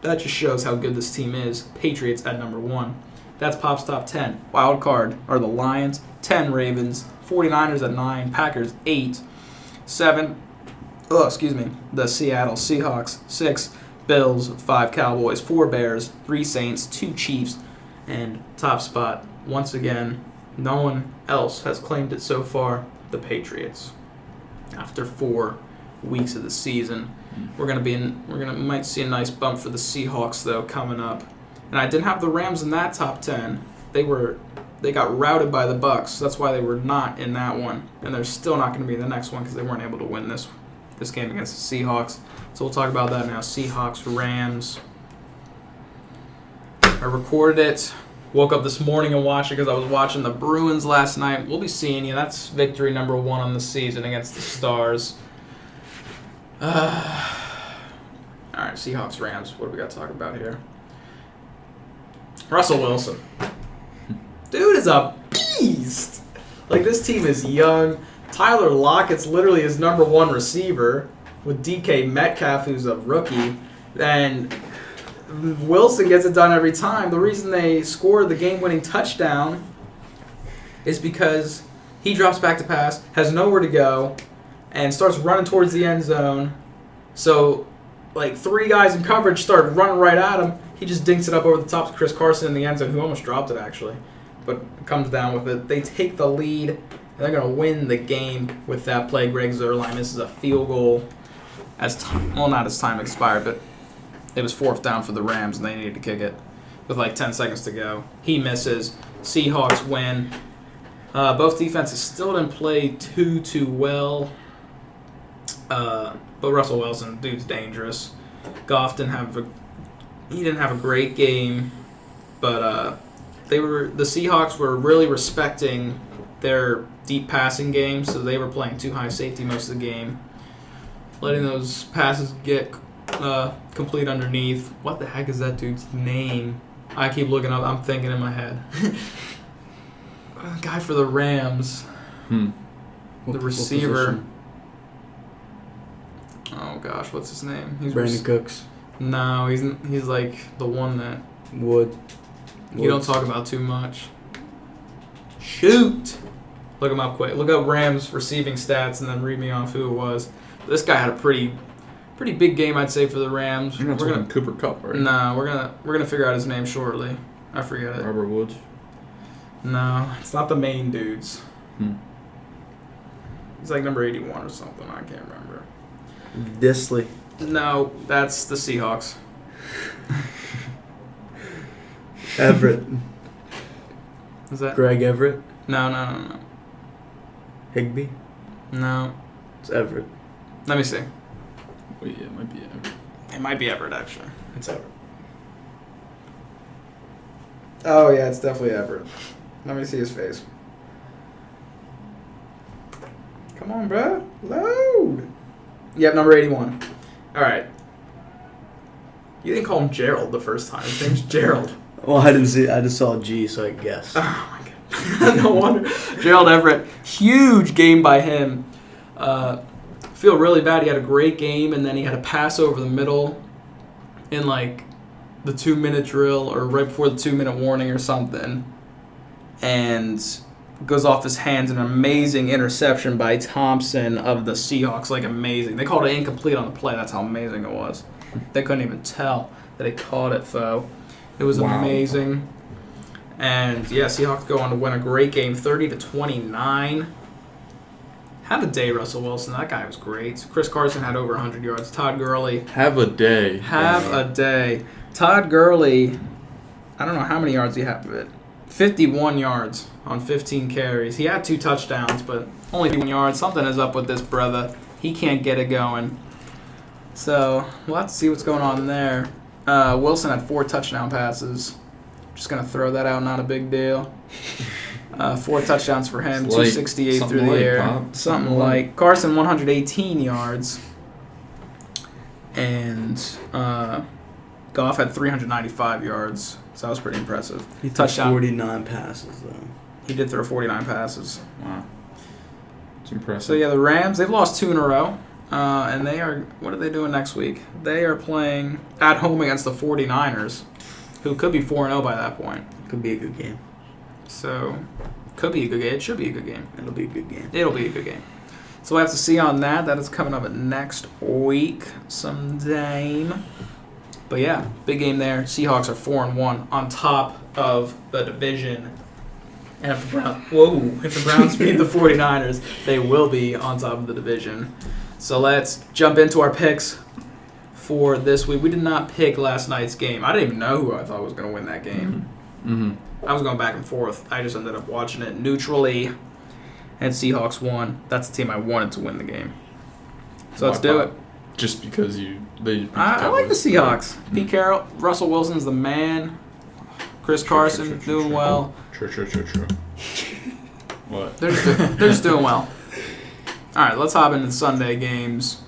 That just shows how good this team is. Patriots at number 1. That's Pop's top 10. Wild card are the Lions, 10 Ravens, 49ers at 9, Packers 8, 7, the Seattle Seahawks 6, Bills 5, Cowboys 4, Bears 3, Saints 2, Chiefs, and top spot once again. No one else has claimed it so far. The Patriots. After 4 weeks of the season, we might see a nice bump for the Seahawks though coming up. And I didn't have the Rams in that top 10. They got routed by the Bucs. That's why they were not in that one. And they're still not going to be in the next one because they weren't able to win this game against the Seahawks. So we'll talk about that now. Seahawks, Rams. I recorded it. Woke up this morning and watched it because I was watching the Bruins last night. We'll be seeing you. That's victory number 1 on the season against the Stars. All right, Seahawks, Rams. What do we got to talk about here? Russell Wilson. Dude is a beast. Like, this team is young. Tyler Lockett's literally his number 1 receiver with DK Metcalf, who's a rookie. And Wilson gets it done every time. The reason they scored the game-winning touchdown is because he drops back to pass, has nowhere to go, and starts running towards the end zone. So, like, 3 guys in coverage start running right at him. He just dinks it up over the top to Chris Carson in the end zone, who almost dropped it, actually. But comes down with it. They take the lead, and they're going to win the game with that play. Greg Zuerlein misses a field goal not as time expired, but it was 4th down for the Rams, and they needed to kick it with like 10 seconds to go. He misses. Seahawks win. Both defenses still didn't play too well. But Russell Wilson, dude's dangerous. Goff didn't have he didn't have a great game, but the Seahawks were really respecting their deep passing game, so they were playing too high safety most of the game, letting those passes get complete underneath. What the heck is that dude's name? I keep looking up. I'm thinking in my head. Guy for the Rams. The receiver. Oh gosh, what's his name? He's Brandon Cooks. No, he's like the one that Woods. You don't talk about too much. Shoot! Look him up quick. Look up Rams receiving stats and then read me off who it was. This guy had a pretty big game, I'd say, for the Rams. You're not talking Cooper Kupp, right? No, we're gonna figure out his name shortly. I forget it. Robert Woods. No, it's not the main dudes. He's like number 81 or something. I can't remember. Disley. No, that's the Seahawks. Everett. Is that Greg Everett. No. Higbee. No. It's Everett. Let me see. Well, yeah, it might be Everett. It might be Everett, actually. It's Everett. Oh, yeah, it's definitely Everett. Let me see his face. Come on, bro. Load. Yep, number 81. All right. You didn't call him Gerald the first time. His name's Gerald. Well, I didn't see. I just saw G, so I guessed. Oh, my God. No wonder. Gerald Everett. Huge game by him. Feel really bad. He had a great game, and then he had a pass over the middle in, like, the 2-minute drill or right before the 2-minute warning or something. And goes off his hands. An amazing interception by Thompson of the Seahawks. Like, amazing. They called it incomplete on the play. That's how amazing it was. They couldn't even tell that he caught it, though. It was amazing. And, yeah, Seahawks go on to win a great game, 30-29. Have a day, Russell Wilson. That guy was great. Chris Carson had over 100 yards. Todd Gurley. Have a day. Have a day. Todd Gurley, I don't know how many yards he had of it. 51 yards on 15 carries. He had 2 touchdowns, but only 51 yards. Something is up with this brother. He can't get it going. So we'll have to see what's going on there. Wilson had 4 touchdown passes. Just going to throw that out. Not a big deal. 4 touchdowns for him. 268 through the air. Bob. Something like. Carson, 118 yards. And Goff had 395 yards. So that was pretty impressive. He threw Touchdown. 49 passes, though. He did throw 49 passes. Wow. It's impressive. So, yeah, the Rams, they've lost 2 in a row. And they are, what are they doing next week? They are playing at home against the 49ers, who could be 4-0 by that point. Could be a good game. So, could be a good game. It should be a good game. It'll be a good game. It'll be a good game. So, we'll have to see on that. That is coming up next week sometime. But, yeah, big game there. Seahawks are 4-1 on top of the division. And if the Browns beat the 49ers, they will be on top of the division. So let's jump into our picks for this week. We did not pick last night's game. I didn't even know who I thought was going to win that game. I was going back and forth. I just ended up watching it neutrally, and Seahawks won. That's the team I wanted to win the game. So let's do it. Just because I like the Seahawks. Pete Carroll, Russell Wilson's the man. Chris Carson doing well. True. What? They're just doing well. All right, let's hop into the Sunday games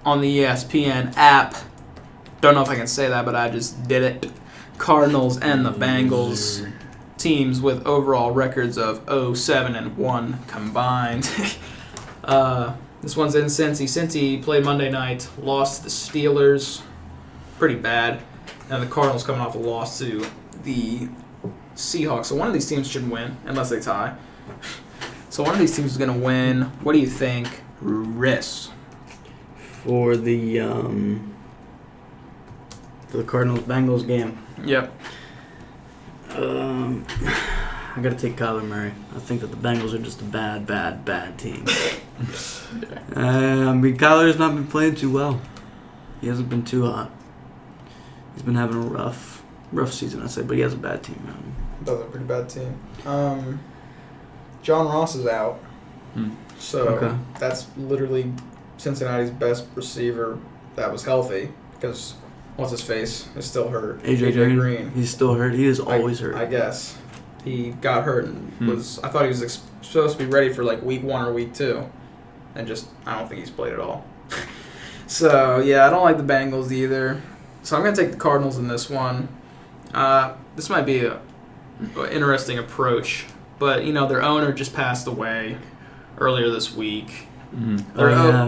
on the ESPN app. Don't know if I can say that, but I just did it. Cardinals and the Bengals, teams with overall records of 0-7-1 combined. This one's in Cincy. Cincy played Monday night, lost to the Steelers, pretty bad. And the Cardinals coming off a loss to the Seahawks. So one of these teams should win, unless they tie. So one of these teams is going to win. What do you think, Riss? For the Cardinals-Bengals game. Yep. I got to take Kyler Murray. I think that the Bengals are just a bad team. Kyler's not been playing too well. He hasn't been too hot. He's been having a rough season, I'd say, but he has a bad team around him. Does a pretty bad team. John Ross is out. So that's literally Cincinnati's best receiver that was healthy because what's his face is still hurt. AJ Green. He's still hurt. He is always hurt. I guess he got hurt and was. I thought he was supposed to be ready for like week 1 or week 2, and just I don't think he's played at all. So yeah, I don't like the Bengals either. So I'm gonna take the Cardinals in this one. This might be an interesting approach, but their owner just passed away earlier this week. Mm-hmm.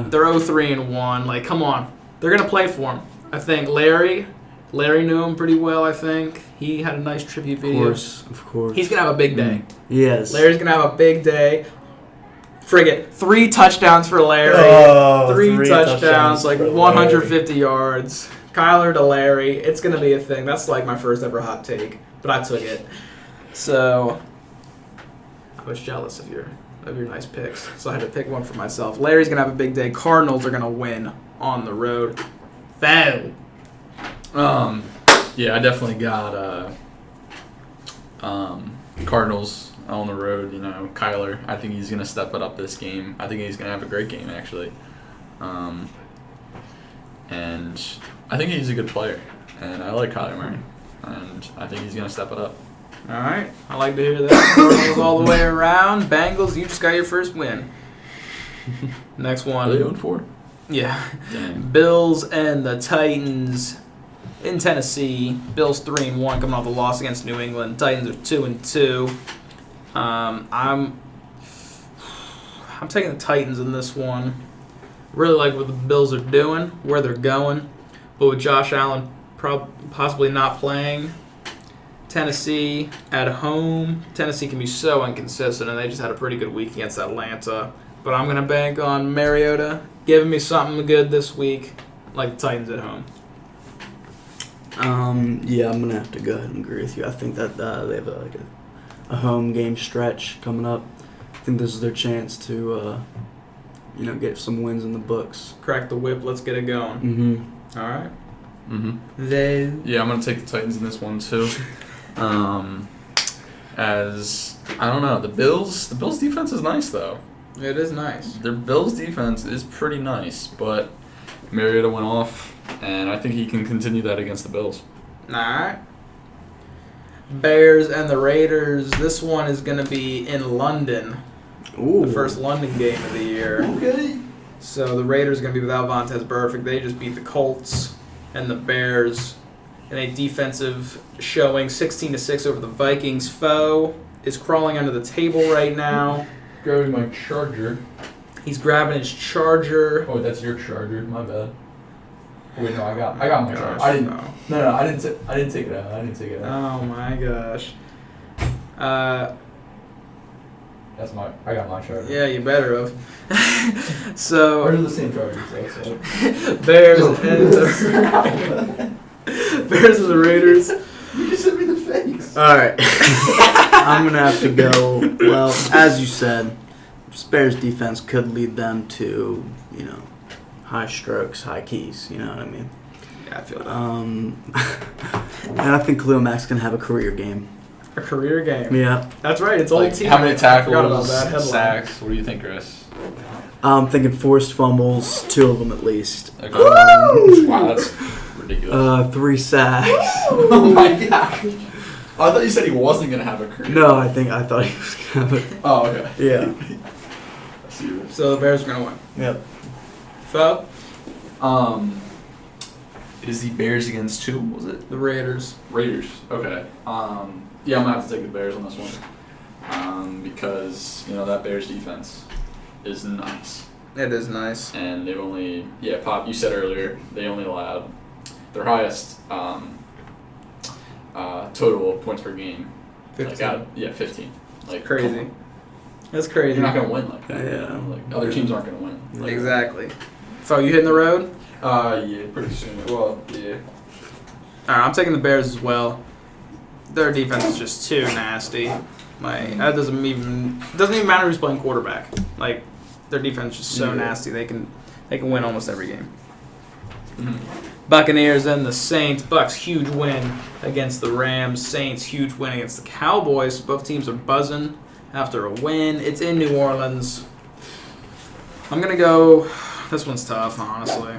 They're 0-3-1. Like, come on, they're gonna play for him. I think Larry knew him pretty well. I think he had a nice tribute video. Of course. He's gonna have a big day. Yes. Larry's gonna have a big day. Frigate, 3 touchdowns for Larry. Oh, 3 touchdowns, like 150 yards. Kyler to Larry. It's gonna be a thing. That's like my first ever hot take, but I took it. So I was jealous of your nice picks. So I had to pick one for myself. Larry's gonna have a big day. Cardinals are gonna win on the road. Foul. Yeah, I definitely got Cardinals on the road. Kyler. I think he's gonna step it up this game. I think he's gonna have a great game actually. And I think he's a good player, and I like Kyler Murray, and I think he's gonna step it up. All right, I like to hear that. Cardinals all the way around. Bengals, you just got your first win. Next one. Are they 0-4? Yeah. Dang. Bills and the Titans in Tennessee. Bills 3-1 coming off a loss against New England. Titans are 2-2. I'm taking the Titans in this one. Really like what the Bills are doing, where they're going, but with Josh Allen possibly not playing. Tennessee at home. Tennessee can be so inconsistent, and they just had a pretty good week against Atlanta. But I'm going to bank on Mariota giving me something good this week, like the Titans at home. Yeah, I'm going to have to go ahead and agree with you. I think that they have a home game stretch coming up. I think this is their chance to, get some wins in the books. Crack the whip. Let's get it going. Mm-hmm. All right. Mm-hmm. Yeah, I'm going to take the Titans in this one, too. As, I don't know, the Bills defense is nice, though. It is nice. Their Bills defense is pretty nice, but Mariota went off, and I think he can continue that against the Bills. All right. Bears and the Raiders. This one is going to be in London. Ooh. The first London game of the year. Okay. So the Raiders are going to be without Vontaze Burfict. They just beat the Colts, and the Bears in a defensive showing 16-6 over the Vikings. Foe is crawling under the table right now. Grabbing my charger. He's grabbing his charger. Oh, that's your charger. My bad. Wait, no, I got my charger. I didn't. No. No, I didn't take it out. Oh my gosh. I got my charger. Yeah, you better have. So Ours are the same chargers. So. Bears and Bears and the Raiders. You just sent me the face. All right. I'm going to have to go, well, as you said, Bears defense could lead them to, high strokes, high keys, you know what I mean? Yeah, I feel that. And I think Khalil Mack's going to have a career game. A career game. Yeah. That's right. It's old team. How many I forgot about tackles, that headline. sacks? What do you think, Chris? I'm thinking forced fumbles, 2 of them at least. Okay. Wow, that's ridiculous. 3 sacks. Oh my gosh. I thought you said he wasn't going to have a career. No, I thought he was going to have Oh, okay. Yeah. So the Bears are going to win. Yep. Foe? Is the Bears against who, was it? The Raiders. Raiders. Okay. Yeah, I'm going to have to take the Bears on this one. Because, that Bears defense is nice. It is nice. And they've only, Pop, you said earlier, they only allowed their highest total of points per game. 15. 15. Like Crazy. That's crazy. You're not going to win like that. Yeah. Like, other teams aren't going to win. Like, Exactly. So you hitting the road? Yeah, pretty soon. Well, yeah. All right, I'm taking the Bears as well. Their defense is just too nasty. Like that doesn't even matter who's playing quarterback. Like their defense is just so nasty. They can win almost every game. Mm-hmm. Buccaneers and the Saints. Bucks huge win against the Rams. Saints huge win against the Cowboys. Both teams are buzzing after a win. It's in New Orleans. I'm gonna go. This one's tough, honestly.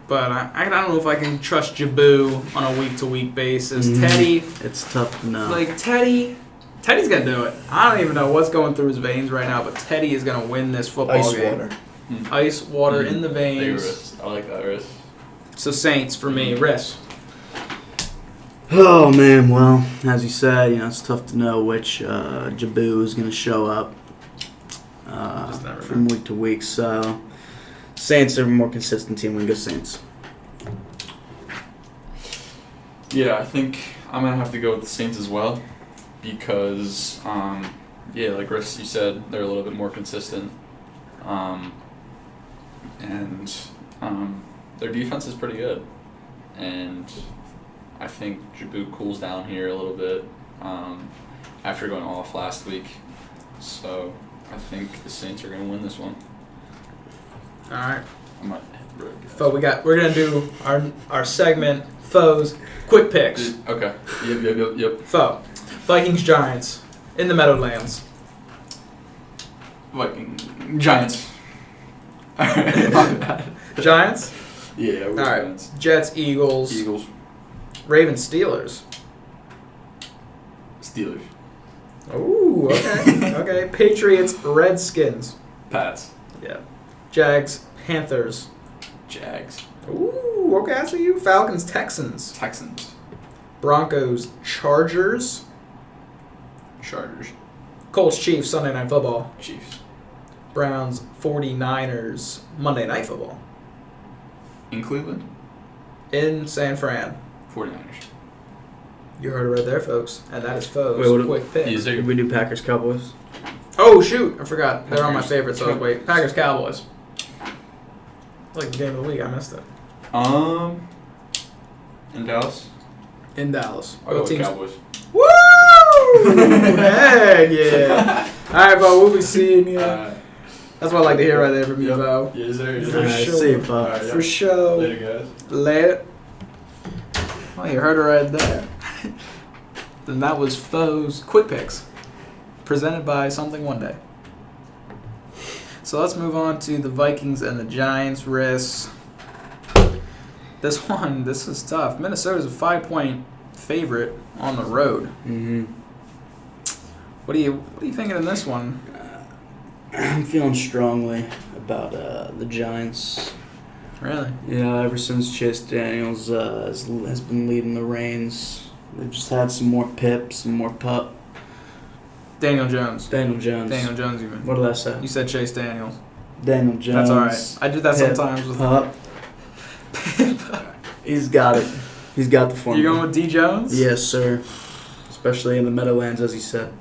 But I don't know if I can trust Jaboo on a week-to-week basis. Teddy, it's tough to know. Like, Teddy's going to do it. I don't even know what's going through his veins right now, but Teddy is going to win this football game. Water. Ice water in the veins. I like that, Riss. So Saints for me. Riss. Oh, man. Well, as you said, it's tough to know which Jaboo is going to show up from week to week. So Saints are a more consistent team. We go Saints. Yeah, I think I'm going to have to go with the Saints as well because, like Riss, you said, they're a little bit more consistent. Their defense is pretty good. And I think Jaboo cools down here a little bit after going off last week. So I think the Saints are going to win this one. All right. I might we're going to do our segment, Foes, Quick Picks. Okay. Yep. Foe. Vikings, Giants, in the Meadowlands. Giants. Giants? Yeah, all right. Giants. Jets, Eagles. Ravens, Steelers. Steelers. Ooh, okay. Okay. Patriots, Redskins. Pats. Yeah. Jags, Panthers. Jags. Ooh, okay, I see you. Falcons, Texans. Texans. Broncos, Chargers. Colts, Chiefs, Sunday Night Football. Chiefs. Browns, 49ers, Monday Night Football. In Cleveland? In San Fran. 49ers. You heard it right there, folks. And that is Foes. Wait, Quick pick. Did we do Packers, Cowboys? Oh, shoot. I forgot. They're on my favorites, so wait. Packers, Cowboys. Like the game of the week. I missed it. In Dallas? In Dallas. I'll go with Cowboys. Woo! Heck yeah. All right, Bo, we'll be seeing you. That's what I like to hear right there from you, Bo. Yes, sir. For sure. See you, Bo. Right, For sure. Later, guys. Later. Well, you heard it right there. Then that was Foes Quick Picks, presented by Something One Day. So let's move on to the Vikings and the Giants race. This is tough. Minnesota's a 5-point favorite on the road. Mm-hmm. What are you thinking in this one? I'm feeling strongly about the Giants. Really? Yeah, ever since Chase Daniels has been leading the reins, they've just had some more pip, some more pup. Daniel Jones. Daniel Jones, you mean. What did I say? You said Chase Daniels. Daniel Jones. That's all right. I do that pip, sometimes with pup. He's got it. He's got the formula. You going with D. Jones? Yes, sir. Especially in the Meadowlands, as he said.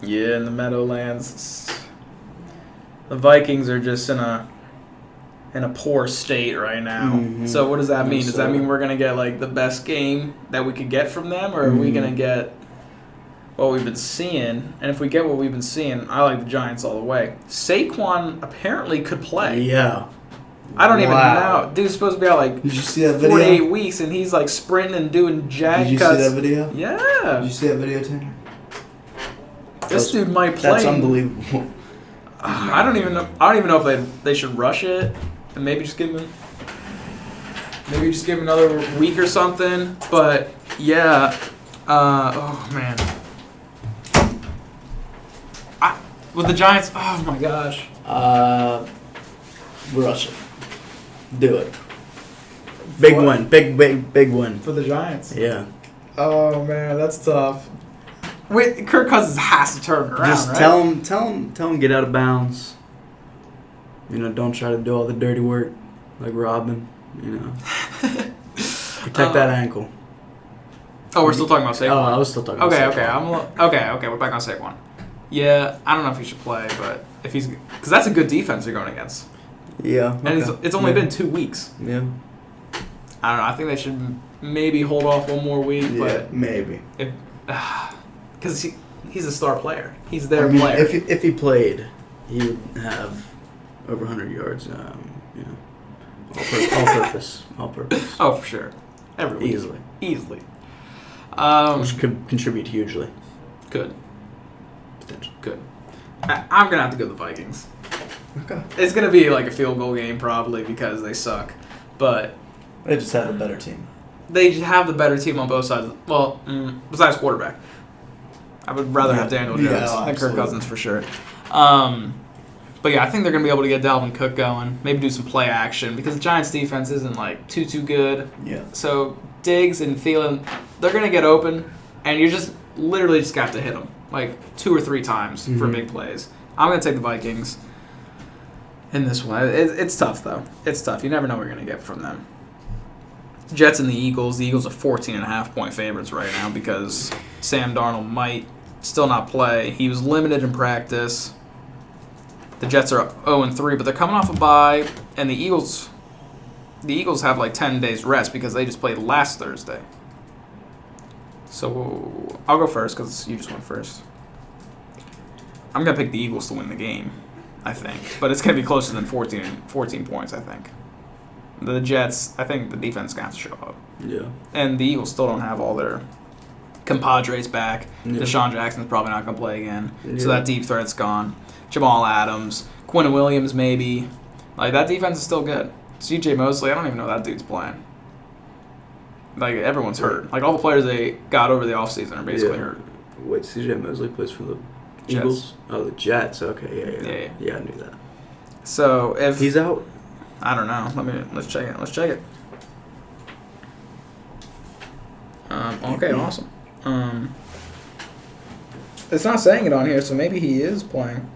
Yeah, in the Meadowlands. The Vikings are just in a poor state right now. Mm-hmm. So what does that mean? Does that So- mean we're gonna get like the best game that we could get from them, or are we gonna get what we've been seeing? And if we get what we've been seeing, I like the Giants all the way. Saquon apparently could play. Yeah. I don't even Wow. know. Dude's supposed to be out like Did you see that 4 to video? 8 weeks, and he's like sprinting and doing jag Did you cuts. see that video? Did Yeah, you see that video, Tanner? this dude might play. That's unbelievable. I don't even know if they should rush it and maybe just give him another week or something. But yeah, oh man, with the Giants, oh my gosh, Rush it. Do it. Big win. Big win. for the Giants. Yeah. Oh man, that's tough. Wait, Kirk Cousins has to turn it around. Just right? tell him get out of bounds. Don't try to do all the dirty work like Robin. Protect that ankle. Oh, we're still talking about Saquon. Oh, I was still talking about Saquon. Okay, we're back on Saquon. Yeah, I don't know if he should play, but if he's because that's a good defense you're going against, Yeah. and okay. it's only been 2 weeks. Yeah. I don't know. I think they should maybe hold off one more week, but maybe. because he's a star player, he's their player. If he played, he would have over 100 yards. All purpose. Oh, for sure, every week. Easily. Which could contribute hugely. Good. Potential. Good. I'm gonna have to go the Vikings. Okay. It's gonna be like a field goal game probably because they suck, but They just have a better team. They have the better team on both sides. Well, besides quarterback. I would rather have Daniel Jones than Kirk Cousins for sure. But yeah, I think they're going to be able to get Dalvin Cook going. Maybe do some play action because the Giants' defense isn't like too good. Yeah. So Diggs and Thielen, they're going to get open, and you just literally just got to hit them like 2 or 3 times for big plays. I'm going to take the Vikings in this one. It's tough though. It's tough. You never know what you're going to get from them. Jets and the Eagles. The Eagles are 14.5-point favorites right now because Sam Darnold might still not play. He was limited in practice. The Jets are 0-3, but they're coming off a bye, and the Eagles have like 10 days rest because they just played last Thursday. So I'll go first because you just went first. I'm going to pick the Eagles to win the game, I think. But it's going to be closer than 14 points, I think. The Jets, I think the defense is going to have to show up. Yeah. And the Eagles still don't have all their compadres back. Yeah. Deshaun Jackson's probably not going to play again. Yeah. So that deep threat's gone. Jamal Adams, Quinn Williams maybe. Like, that defense is still good. C.J. Mosley, I don't even know that dude's playing. Like, everyone's hurt. Like, all the players they got over the offseason are basically hurt. Wait, C.J. Mosley plays for the Jets. Eagles? Oh, the Jets. Okay, yeah. Yeah, I knew that. So, if... He's out? I don't know. Let's check it. Okay, awesome. It's not saying it on here, so maybe he is playing.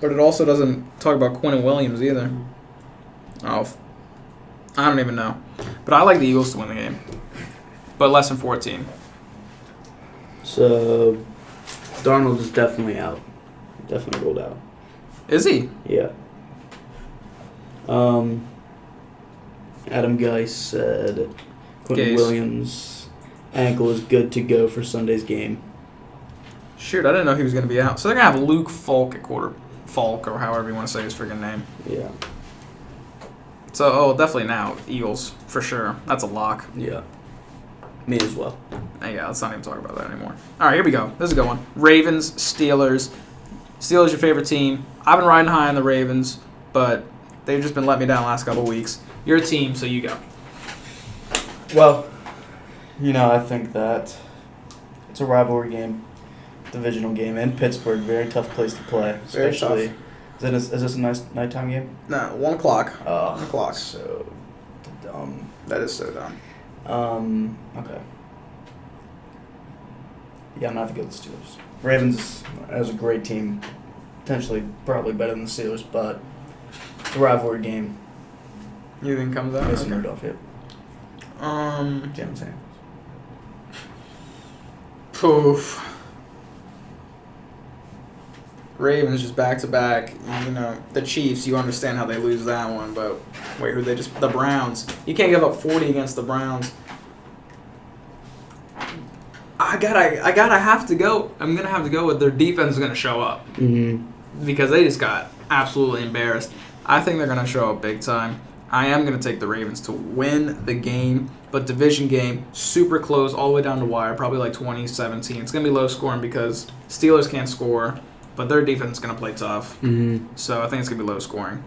But it also doesn't talk about Quinn Williams either. Oh, I don't even know. But I like the Eagles to win the game. But less than 14. So, Darnold is definitely out. Definitely ruled out. Is he? Yeah. Adam Geiss said Quentin Williams' ankle is good to go for Sunday's game. Shoot, I didn't know he was going to be out. So they're going to have Luke Falk at quarter. Falk, or however you want to say his freaking name. Yeah. So, definitely now. Eagles, for sure. That's a lock. Yeah. Me as well. Yeah, let's not even talk about that anymore. All right, here we go. This is a good one. Ravens, Steelers. Steelers your favorite team. I've been riding high on the Ravens, but they've just been letting me down the last couple of weeks. Your team, so you go. Well, I think that it's a rivalry game, divisional game in Pittsburgh. Very tough place to play, especially. Very tough. Is this a nice nighttime game? No, 1 o'clock. 1 o'clock. So dumb. That is so dumb. Okay. Yeah, I'm gonna have to go with the Steelers. Ravens is a great team, potentially probably better than the Steelers, but it's a rivalry game. You think comes out? Mason Rudolph, yep. Jalen Samuels. Poof. Ravens just back to back. The Chiefs, you understand how they lose that one, but wait, the Browns. You can't give up 40 against the Browns. I'm gonna have to go with their defense is gonna show up. Mm-hmm. Because they just got absolutely embarrassed. I think they're gonna show up big time. I am gonna take the Ravens to win the game, but division game, super close, all the way down to wire, probably like 20-17. It's gonna be low scoring because Steelers can't score, but their defense is gonna play tough. Mm-hmm. So I think it's gonna be low scoring.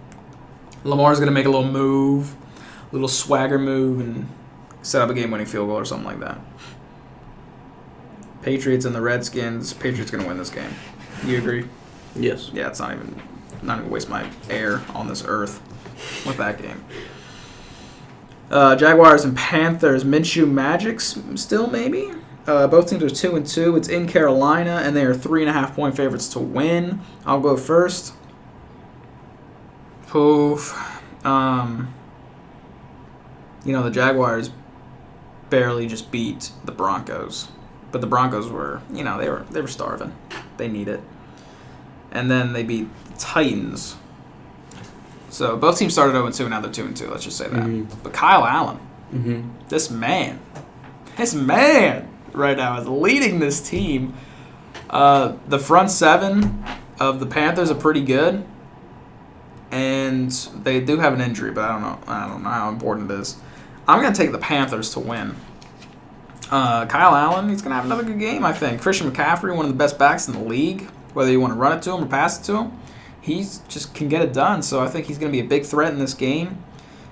Lamar's gonna make a little move, a little swagger move, and set up a game-winning field goal or something like that. Patriots and the Redskins. Patriots gonna win this game. You agree? Yes. Yeah, it's not even waste my air on this earth with that game. Jaguars and Panthers. Minshew Magic still maybe. Both teams are 2-2. It's in Carolina, and they are 3.5-point favorites to win. I'll go first. Poof. The Jaguars barely just beat the Broncos. But the Broncos were, they were starving. They need it. And then they beat the Titans. So both teams started 0-2, now they're 2-2. Let's just say that. Mm-hmm. But Kyle Allen, mm-hmm. this man right now is leading this team. The front seven of the Panthers are pretty good. And they do have an injury, but I don't know how important it is. I'm going to take the Panthers to win. Kyle Allen, he's going to have another good game, I think. Christian McCaffrey, one of the best backs in the league, whether you want to run it to him or pass it to him. He's just can get it done. So I think he's going to be a big threat in this game.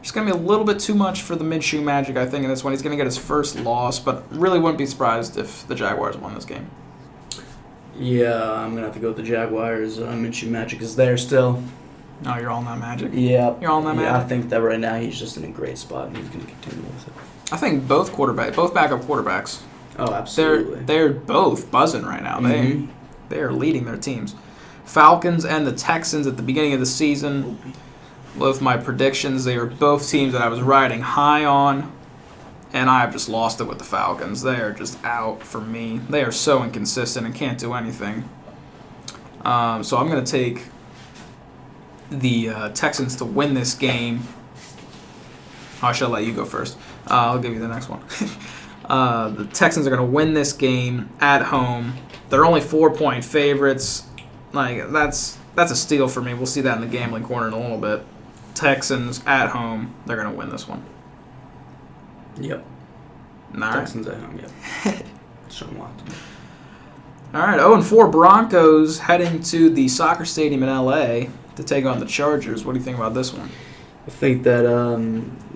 He's going to be a little bit too much for the Minshew Magic, I think, in this one. He's going to get his first loss, but really wouldn't be surprised if the Jaguars won this game. Yeah, I'm going to have to go with the Jaguars. Minshew Magic is there still. Oh, you're all in that Magic? Yeah. You're all in that Magic? I think that right now he's just in a great spot, and he's going to continue with it. I think both backup quarterbacks, Oh, absolutely. they're both buzzing right now. They are leading their teams. Falcons and the Texans at the beginning of the season, both my predictions, they were both teams that I was riding high on, and I have just lost it with the Falcons. They are just out for me. They are so inconsistent and can't do anything. So I'm going to take the Texans to win this game. I shall let you go first. I'll give you the next one. The Texans are going to win this game at home. They're only 4-point favorites. Like that's a steal for me. We'll see that in the gambling corner in a little bit. Texans at home. They're going to win this one. Yep. All right. Texans at home, yep. Sean Watson. All right. 0-4 Broncos heading to the soccer stadium in L.A. to take on the Chargers. What do you think about this one? I think that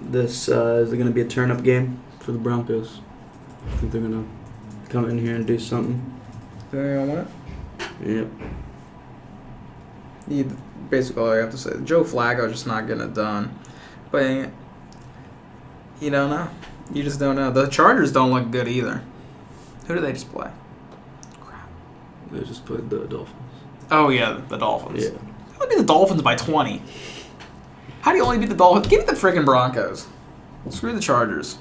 this is going to be a turn-up game for the Broncos. I think they're going to come in here and do something. Think they're going to win it? Yep. Basically all I have to say. Joe Flacco just not getting it done. But you don't know. You just don't know. The Chargers don't look good either. Who do they just play? Crap. They just played the Dolphins. Oh, yeah, the Dolphins. Yeah. How do you beat the Dolphins by 20? How do you only beat the Dolphins? Give me the freaking Broncos. Screw the Chargers.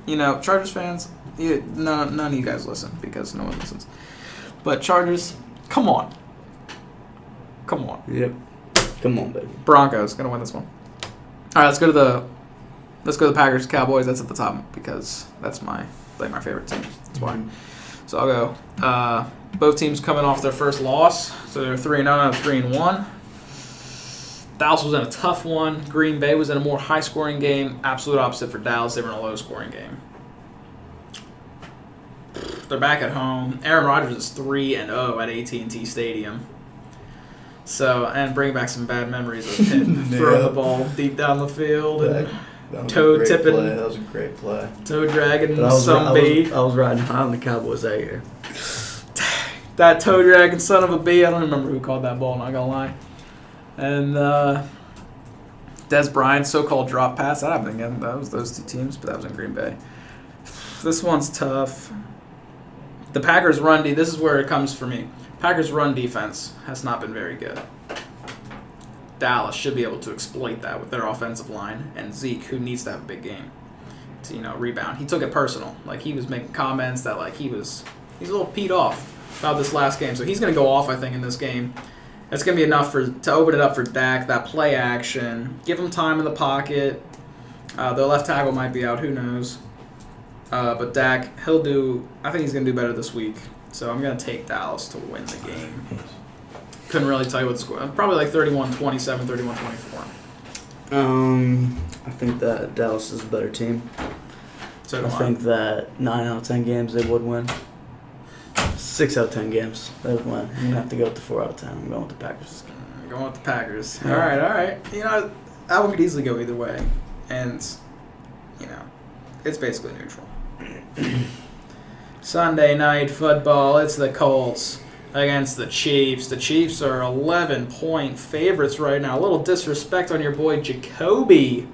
Chargers fans, none of you guys listen because no one listens. But Chargers, come on. Come on. Yep. Come on, baby. Broncos gonna win this one. All right, let's go to the Packers Cowboys. That's at the top because that's my favorite team. That's why. So I'll go. Both teams coming off their first loss, so they're 3-0 out of 3-1. Dallas was in a tough one. Green Bay was in a more high-scoring game. Absolute opposite for Dallas. They were in a low-scoring game. They're back at home. Aaron Rodgers is 3-0 at AT&T Stadium. So, and bring back some bad memories of him throwing the ball deep down the field and toe tipping. That was a great play. Toe dragging I was riding high on the Cowboys that year. That toe dragging son of a bee. I don't remember who called that ball, not gonna lie. And Des Bryant's so-called drop pass. That happened again. That was those two teams, but that was in Green Bay. This one's tough. The Packers' run this is where it comes for me. Packers' run defense has not been very good. Dallas should be able to exploit that with their offensive line and Zeke, who needs to have a big game to rebound. He took it personal. Like he was making comments that like he's a little peed off about this last game, so he's going to go off. I think in this game, it's going to be enough to open it up for Dak. That play action, give him time in the pocket. The left tackle might be out. Who knows? But Dak, I think he's going to do better this week. So I'm going to take Dallas to win the game. Couldn't really tell you what the score. Probably like 31-27, 31-24. I think that Dallas is a better team. So I think that 9 out of 10 games they would win. 6 out of 10 games they would win. I'm going to have to go with the 4 out of 10. I'm going with the Packers. Going with the Packers. All right. That one could easily go either way. And, it's basically neutral. Sunday night football, it's the Colts against the Chiefs. The Chiefs are 11-point favorites right now. A little disrespect on your boy Jacoby.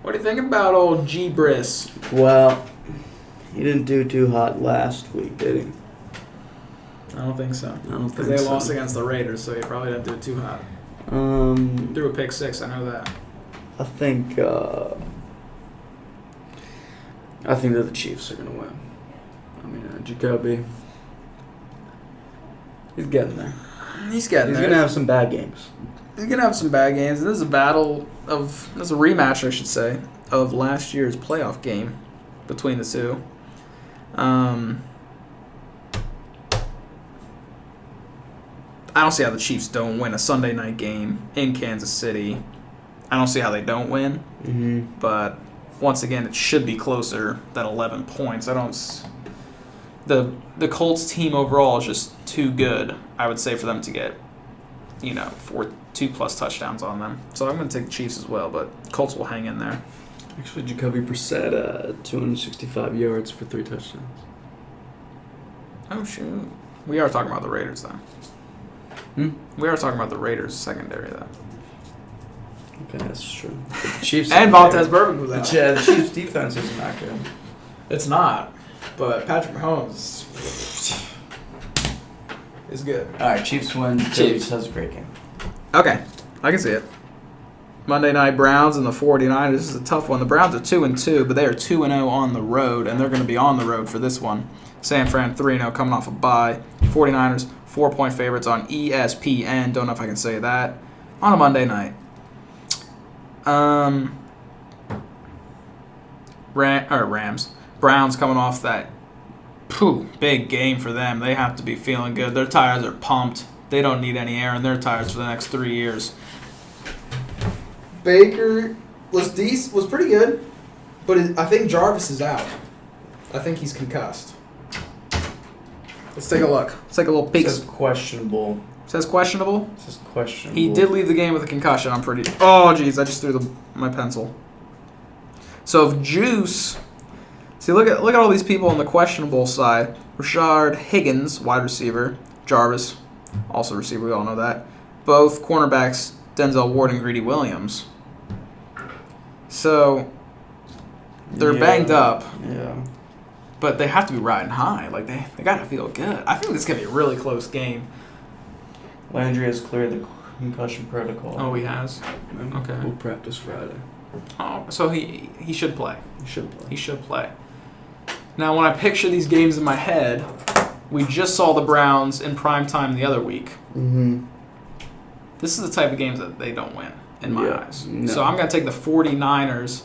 What do you think about old G-Briss? Well, he didn't do too hot last week, did he? I don't think so. I don't think Because they so. lost against the Raiders, so he probably didn't do it too hot. Threw a pick six, I know that. I think that the Chiefs are going to win. I mean, Jacoby, he's getting there. He's getting there. He's going to have some bad games. He's going to have some bad games. This is a rematch, I should say, of last year's playoff game between the two. I don't see how the Chiefs don't win a Sunday night game in Kansas City. I don't see how they don't win. Mm-hmm. But once again, it should be closer than 11 points. The Colts team overall is just too good, I would say, for them to get 4 2+ touchdowns on them. So I'm going to take the Chiefs as well, but Colts will hang in there. Actually, Jacoby Brissett, 265 yards for 3 touchdowns. Oh, shoot. We are talking about the Raiders, though. We are talking about the Raiders secondary, though. Okay, that's true. The Chiefs And Vontez Burfict was out. the Chiefs' defense is not good. It's not, but Patrick Mahomes is good. All right, Chiefs win. Chiefs has a great game. Okay, I can see it. Monday night Browns and the 49ers. This is a tough one. The Browns are 2-2, but they are 2-0 on the road, and they're going to be on the road for this one. San Fran 3-0 coming off a bye. 49ers 4-point favorites on ESPN. Don't know if I can say that on a Monday night. Rams. Browns coming off that big game for them. They have to be feeling good. Their tires are pumped. They don't need any air in their tires for the next 3 years. Baker was pretty good, but I think Jarvis is out. I think he's concussed. Let's take a look. Let's take a little peek. It says questionable. Says questionable? It says questionable. He did leave the game with a concussion. I'm pretty. Oh, jeez! I just threw my pencil. So if Juice, see, look at all these people on the questionable side. Rashard Higgins, wide receiver. Jarvis, also receiver. We all know that. Both cornerbacks, Denzel Ward and Greedy Williams. So they're banged up. Yeah. But they have to be riding high. Like they gotta feel good. I think this is gonna be a really close game. Landry has cleared the concussion protocol. Oh, he has. Okay. We'll practice Friday. Oh, so he should play. He should play. He should play. Now, when I picture these games in my head, we just saw the Browns in prime time the other week. Mm-hmm. This is the type of games that they don't win, in my eyes. No. So I'm going to take the 49ers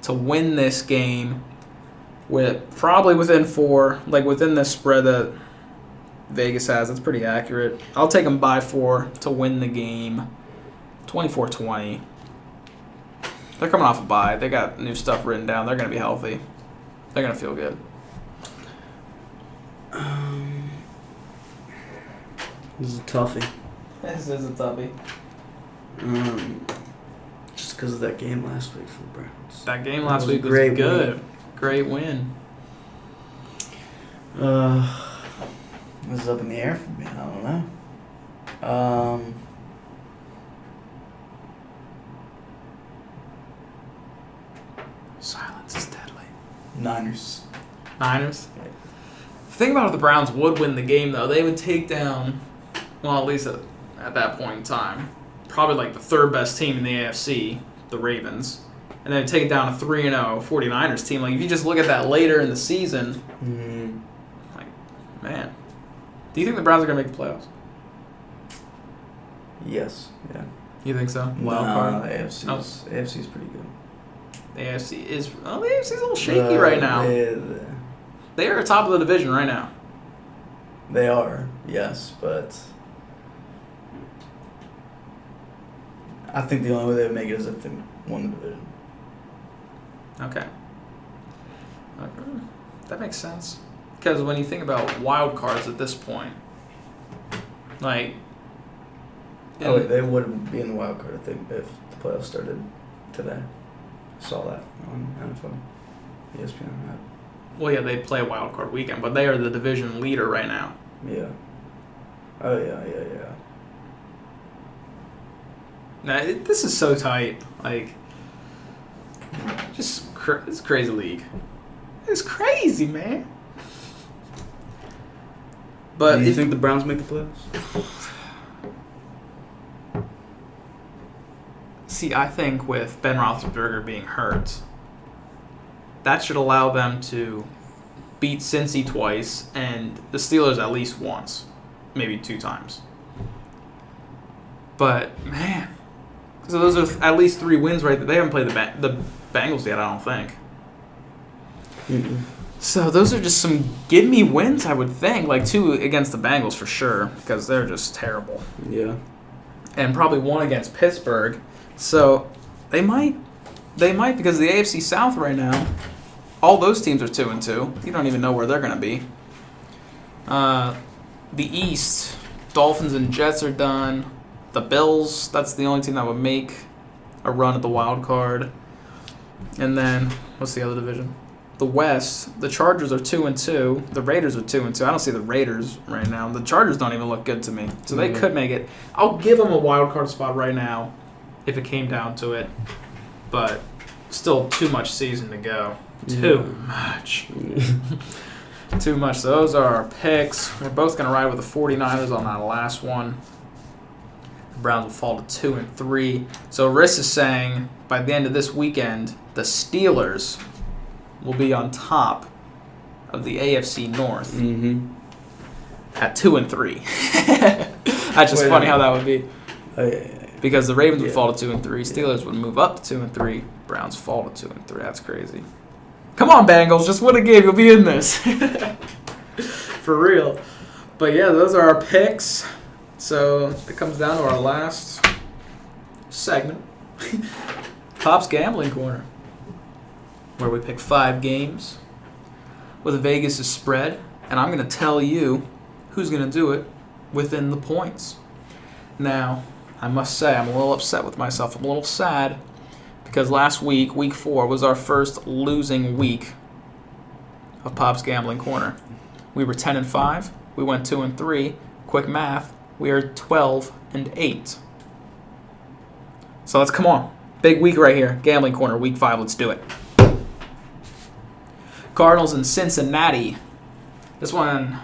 to win this game with probably within 4, like within the spread that Vegas has. That's pretty accurate. I'll take them by 4 to win the game, 24-20. They're coming off a bye. They got new stuff written down. They're going to be healthy. They're going to feel good. This is a toughie. This is a toughie. Just because of that game last week for the Browns. That game last was week was great good. win. Great win. This is up in the air for me. I don't know. Silence is deadly. Niners. Niners? The thing about if the Browns would win the game, though, they would take down, well, at least at that point in time, probably like the third best team in the AFC, the Ravens. And then take down a 3-0 49ers team. Like, if you just look at that later in the season, like, man. Do you think the Browns are going to make the playoffs? Yes. Yeah. You think so? Wild No, card? the AFC's pretty good. The AFC is... Oh, the AFC's a little shaky right now. They are top of the division right now. They are, yes, but I think the only way they would make it is if they won the division. Okay. That makes sense. Because when you think about wild cards at this point, like... They wouldn't be in the wild card if the playoffs started today. I saw that on NFL, ESPN. Well, yeah, they play a wild card weekend, but they are the division leader right now. Yeah. Oh, yeah. Now, this is so tight. Like, just it's a crazy league. It's crazy, man. But do you think the Browns make the playoffs? See, I think with Ben Roethlisberger being hurt, that should allow them to beat Cincy twice and the Steelers at least once, maybe 2 times. But, man, so those are at least 3 wins right there. They haven't played the Bengals yet, I don't think. Mm-mm. So those are just some give-me wins, I would think. Like 2 against the Bengals for sure, because they're just terrible. Yeah. And probably 1 against Pittsburgh. So they might because the AFC South right now, all those teams are 2-2. You don't even know where they're going to be. The East, Dolphins and Jets are done. the Bills. That's the only team that would make a run at the wild card. And then, what's the other division? The West. The Chargers are 2-2. The Raiders are 2-2. I don't see the Raiders right now. The Chargers don't even look good to me. So they could make it. I'll give them a wild card spot right now if it came down to it. But still too much season to go. Too much. Too much. So those are our picks. We're both going to ride with the 49ers on that last one. The Browns will fall to 2-3. So Riss is saying by the end of this weekend, the Steelers will be on top of the AFC North at 2-3. That's just funny how that would be. Because the Ravens would fall to 2-3, Steelers would move up to 2-3, Browns fall to 2-3. That's crazy. Come on, Bengals, just win a game. You'll be in this. For real. But yeah, those are our picks. So it comes down to our last segment, Pop's Gambling Corner, where we pick 5 games with Vegas' spread, and I'm going to tell you who's going to do it within the points. Now, I must say, I'm a little upset with myself. I'm a little sad because last week, week 4, was our first losing week of Pop's Gambling Corner. We were 10-5. We went 2-3. Quick math, we are 12-8. So let's come on. Big week right here. Gambling Corner, week 5. Let's do it. Cardinals and Cincinnati. This one,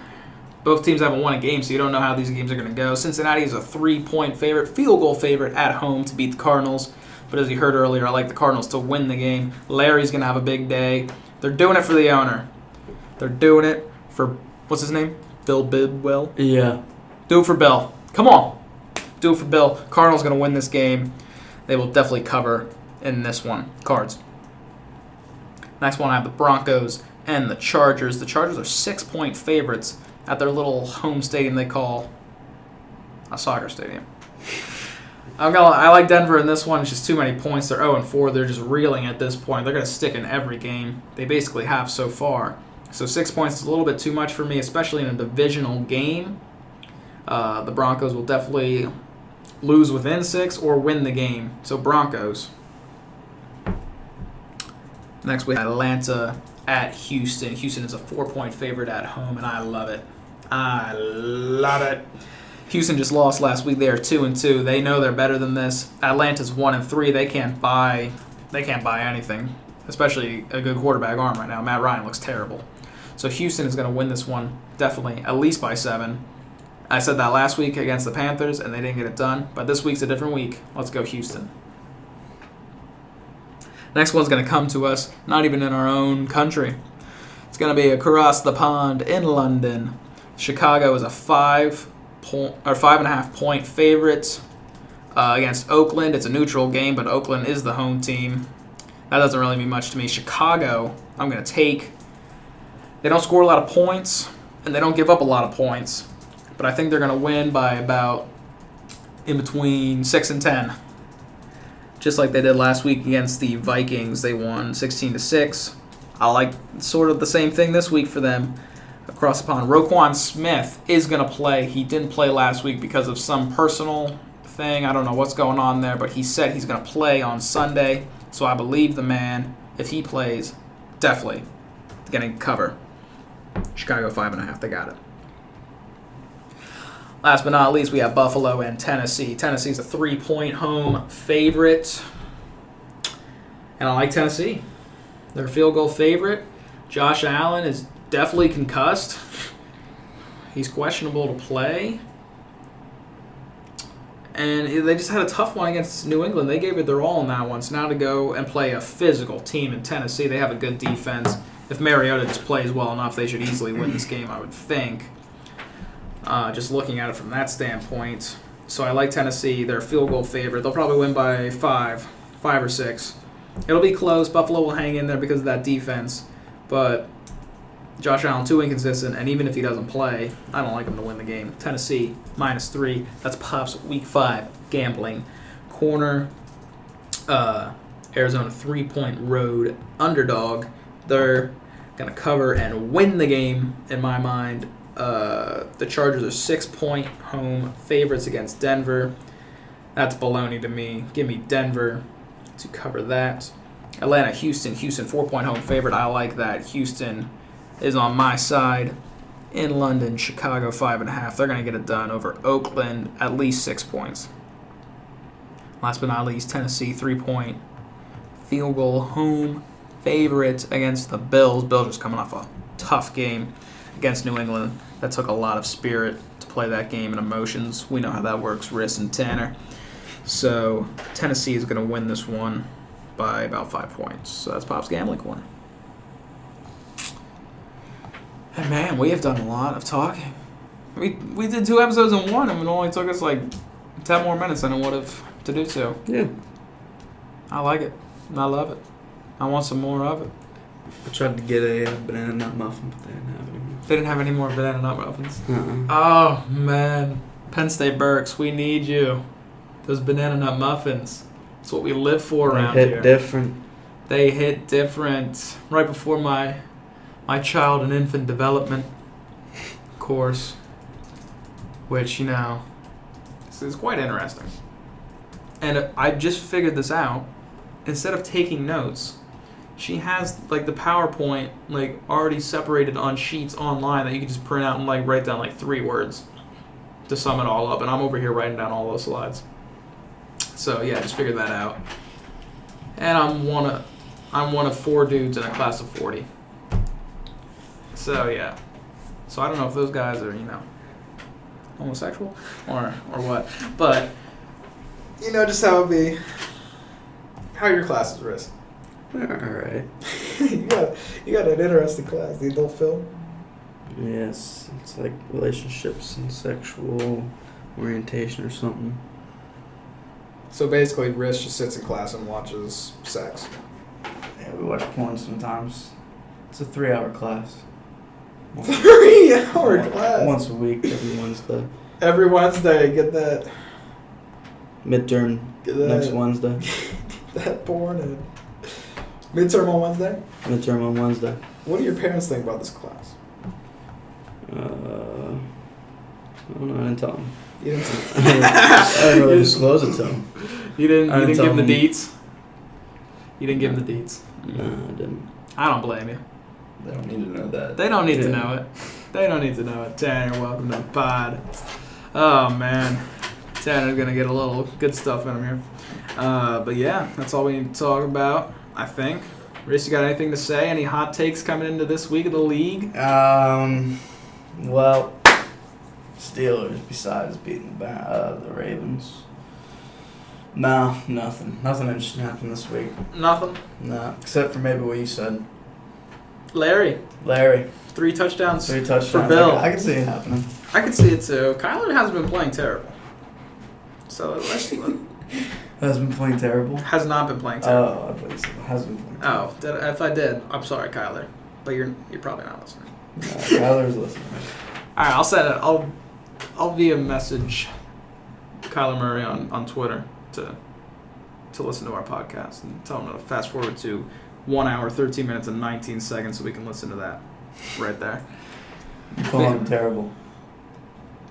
both teams haven't won a game, so you don't know how these games are going to go. Cincinnati is a 3-point favorite, field goal favorite at home to beat the Cardinals. But as you heard earlier, I like the Cardinals to win the game. Larry's going to have a big day. They're doing it for the owner. They're doing it for, what's his name? Bill Bidwell? Yeah. Do it for Bill. Come on. Do it for Bill. Cardinals going to win this game. They will definitely cover in this one. Cards. Next one, I have the Broncos and the Chargers. The Chargers are 6-point favorites at their little home stadium they call a soccer stadium. I like Denver in this one. It's just too many points. They're 0-4. They're just reeling at this point. They're going to stick in every game. They basically have so far. So 6 points is a little bit too much for me, especially in a divisional game. The Broncos will definitely lose within 6 or win the game. So Broncos. Next we have Atlanta at Houston. Houston is a 4-point favorite at home, and I love it. I love it. Houston just lost last week. They are 2-2. They know they're better than this. Atlanta's 1-3. They can't buy anything, especially a good quarterback arm right now. Matt Ryan looks terrible. So Houston is going to win this one, definitely, at least by 7. I said that last week against the Panthers, and they didn't get it done. But this week's a different week. Let's go Houston. Next one's going to come to us, not even in our own country. It's going to be across the pond in London. Chicago is a 5.5 point favorite against Oakland. It's a neutral game, but Oakland is the home team. That doesn't really mean much to me. Chicago, I'm going to take. They don't score a lot of points, and they don't give up a lot of points. But I think they're going to win by about in between 6 and 10. Just like they did last week against the Vikings. They won 16-6. I like sort of the same thing this week for them. Across the pond, Roquan Smith is going to play. He didn't play last week because of some personal thing. I don't know what's going on there, but he said he's going to play on Sunday. So I believe the man, if he plays, definitely going to cover. Chicago 5.5. They got it. Last but not least, we have Buffalo and Tennessee. Tennessee's a 3-point home favorite. And I like Tennessee. They're a field goal favorite. Josh Allen is definitely concussed. He's questionable to play. And they just had a tough one against New England. They gave it their all in that one. So now to go and play a physical team in Tennessee, they have a good defense. If Mariota just plays well enough, they should easily win this game, I would think. Just looking at it from that standpoint. So I like Tennessee. They're a field goal favorite. They'll probably win by 5 or 6. It'll be close. Buffalo will hang in there because of that defense. But Josh Allen, too inconsistent, and even if he doesn't play, I don't like him to win the game. Tennessee, -3. That's Pop's Week 5 gambling corner. Arizona 3-point road underdog. They're going to cover and win the game, in my mind. The Chargers are 6-point home favorites against Denver. That's baloney to me. Give me Denver to cover that. Atlanta, Houston. Houston, 4-point home favorite. I like that. Houston is on my side. In London, Chicago, 5.5. They're going to get it done over Oakland, at least 6 points. Last but not least, Tennessee, 3-point field goal home favorite against the Bills. Bills just coming off a tough game against New England. That took a lot of spirit to play that game and emotions. We know how that works, Riss and Tanner. So Tennessee is going to win this one by about 5 points. So that's Pop's Gambling Corner. And man, we have done a lot of talking. We did 2 episodes in one, and it only took us like 10 more minutes than it would have to do so. Yeah. I like it. I love it. I want some more of it. I tried to get a banana nut muffin, but they didn't have any more. They didn't have any more banana nut muffins. Uh-uh. Oh, man. Penn State Berks, we need you. Those banana nut muffins. That's what we live for around They hit here. different. They hit different. Right before my child and infant development course, which, you know, is quite interesting. And I just figured this out. Instead of taking notes, she has like the PowerPoint like already separated on sheets online that you can just print out and like write down like 3 words to sum it all up. And I'm over here writing down all those slides. So yeah, just figured that out. And I'm one of 4 dudes in a class of 40. So yeah. So I don't know if those guys are, you know, homosexual or what. But you know just how it be. How are your classes, Riz? Alright. you got an interesting class, the adult film. Yes. It's like relationships and sexual orientation or something. So basically, Riz just sits in class and watches sex. Yeah, we watch porn sometimes. It's a 3-hour class. 3-hour class? Once a week, every Wednesday. Every Wednesday, get that. Midterm Get that. next Wednesday. That porn and midterm on Wednesday. Midterm on Wednesday. What do your parents think about this class? I don't know. I didn't tell them. You didn't. I didn't really disclose it to them. You didn't give tell them the them. deets. You didn't give them the deets. No, I didn't. I don't blame you. They don't need to know that. They don't need to Yeah. know it. They don't need to know it. Tanner, welcome to the pod. Oh man, Tanner's gonna get a little good stuff in him here. But yeah, that's all we need to talk about, I think. Reese, you got anything to say? Any hot takes coming into this week of the league? Well, Steelers besides beating the Ravens. No, nothing. Nothing interesting happened this week. Nothing. No, except for maybe what you said. Larry, Larry, 3 touchdowns 3 touchdowns. for Bill. I can see it happening. I can see it too. Kyler hasn't been playing terrible. So Has been playing terrible. has not been playing terrible. Oh, I believe so. Has been playing terrible. If I did, I'm sorry, Kyler. But you're probably not listening. No, Kyler's listening. All right, I'll send it. I'll via message Kyler Murray on Twitter to listen to our podcast and tell him to fast forward to 1 hour, 13 minutes, and 19 seconds so we can listen to that right there. You call him terrible.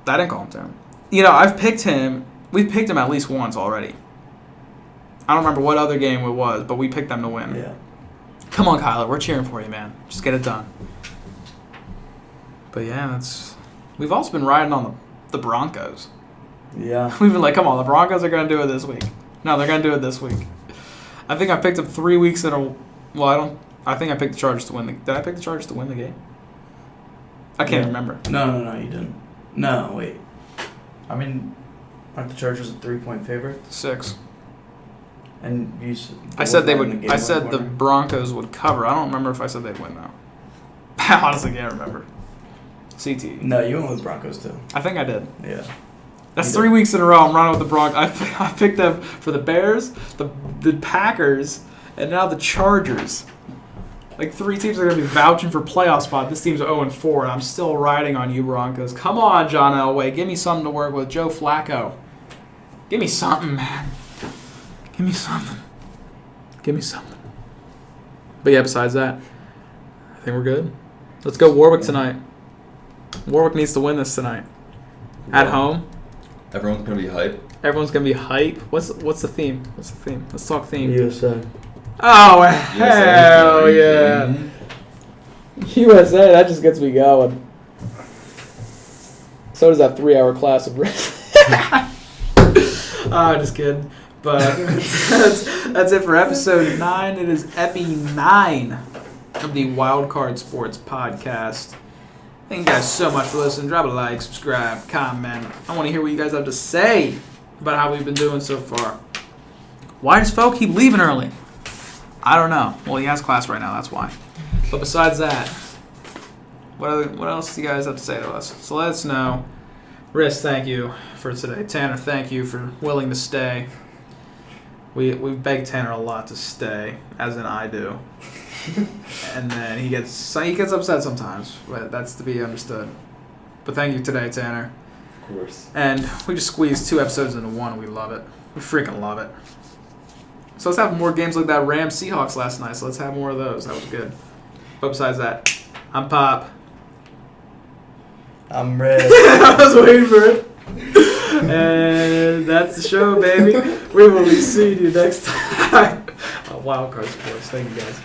I didn't call him terrible. You know, I've picked him. We've picked him at least once already. I don't remember what other game it was, but we picked them to win. Yeah. Come on, Kyler. We're cheering for you, man. Just get it done. But yeah, we've also been riding on the Broncos. Yeah. We've been like, come on, the Broncos are going to do it this week. No, they're going to do it this week. I think I picked them 3 weeks in a... Well, I think I picked the Chargers to win the... Did I pick the Chargers to win the game? I can't remember. No, you didn't. No, wait. I mean, aren't the Chargers a 3-point favorite? 6. And you I said they would... the game I said the winner? Broncos would cover. I don't remember if I said they'd win, though. I honestly can't remember. CT. No, you went with Broncos too. I think I did. Yeah. That's You 3 did. weeks in a row. I'm running with the Broncos. I picked them for the Bears, the Packers, and now the Chargers. Like 3 teams are going to be vouching for playoff spot. This team's 0-4, and I'm still riding on you Broncos. Come on, John Elway. Give me something to work with. Joe Flacco. Give me something, man. Give me something. Give me something. But yeah, besides that, I think we're good. Let's go Warwick tonight. Warwick needs to win this tonight. At home. Everyone's gonna be hyped. Everyone's gonna be hype. What's the theme? Let's talk theme. USA. Oh hell yeah! USA, that just gets me going. So does that 3-hour class of just kidding. But that's it for episode 9. It is Epi 9 of the Wild Card Sports Podcast. Thank you guys so much for listening. Drop a like, subscribe, comment. I want to hear what you guys have to say about how we've been doing so far. Why does Fo keep leaving early? I don't know. Well, he has class right now, that's why. But besides that, what else do you guys have to say to us? So let us know. Riz, thank you for today. Tanner, thank you for willing to stay. We beg Tanner a lot to stay, as in I do. And then he gets upset sometimes, but that's to be understood. But thank you today, Tanner. Of course. And we just squeezed 2 episodes into one. We love it. We freaking love it. So let's have more games like that Rams-Seahawks last night. So let's have more of those. That was good. But besides that, I'm Pop. I'm Red. I was waiting for it. And that's the show, baby. We will be seeing you next time on Wild Card Sports. Thank you, guys.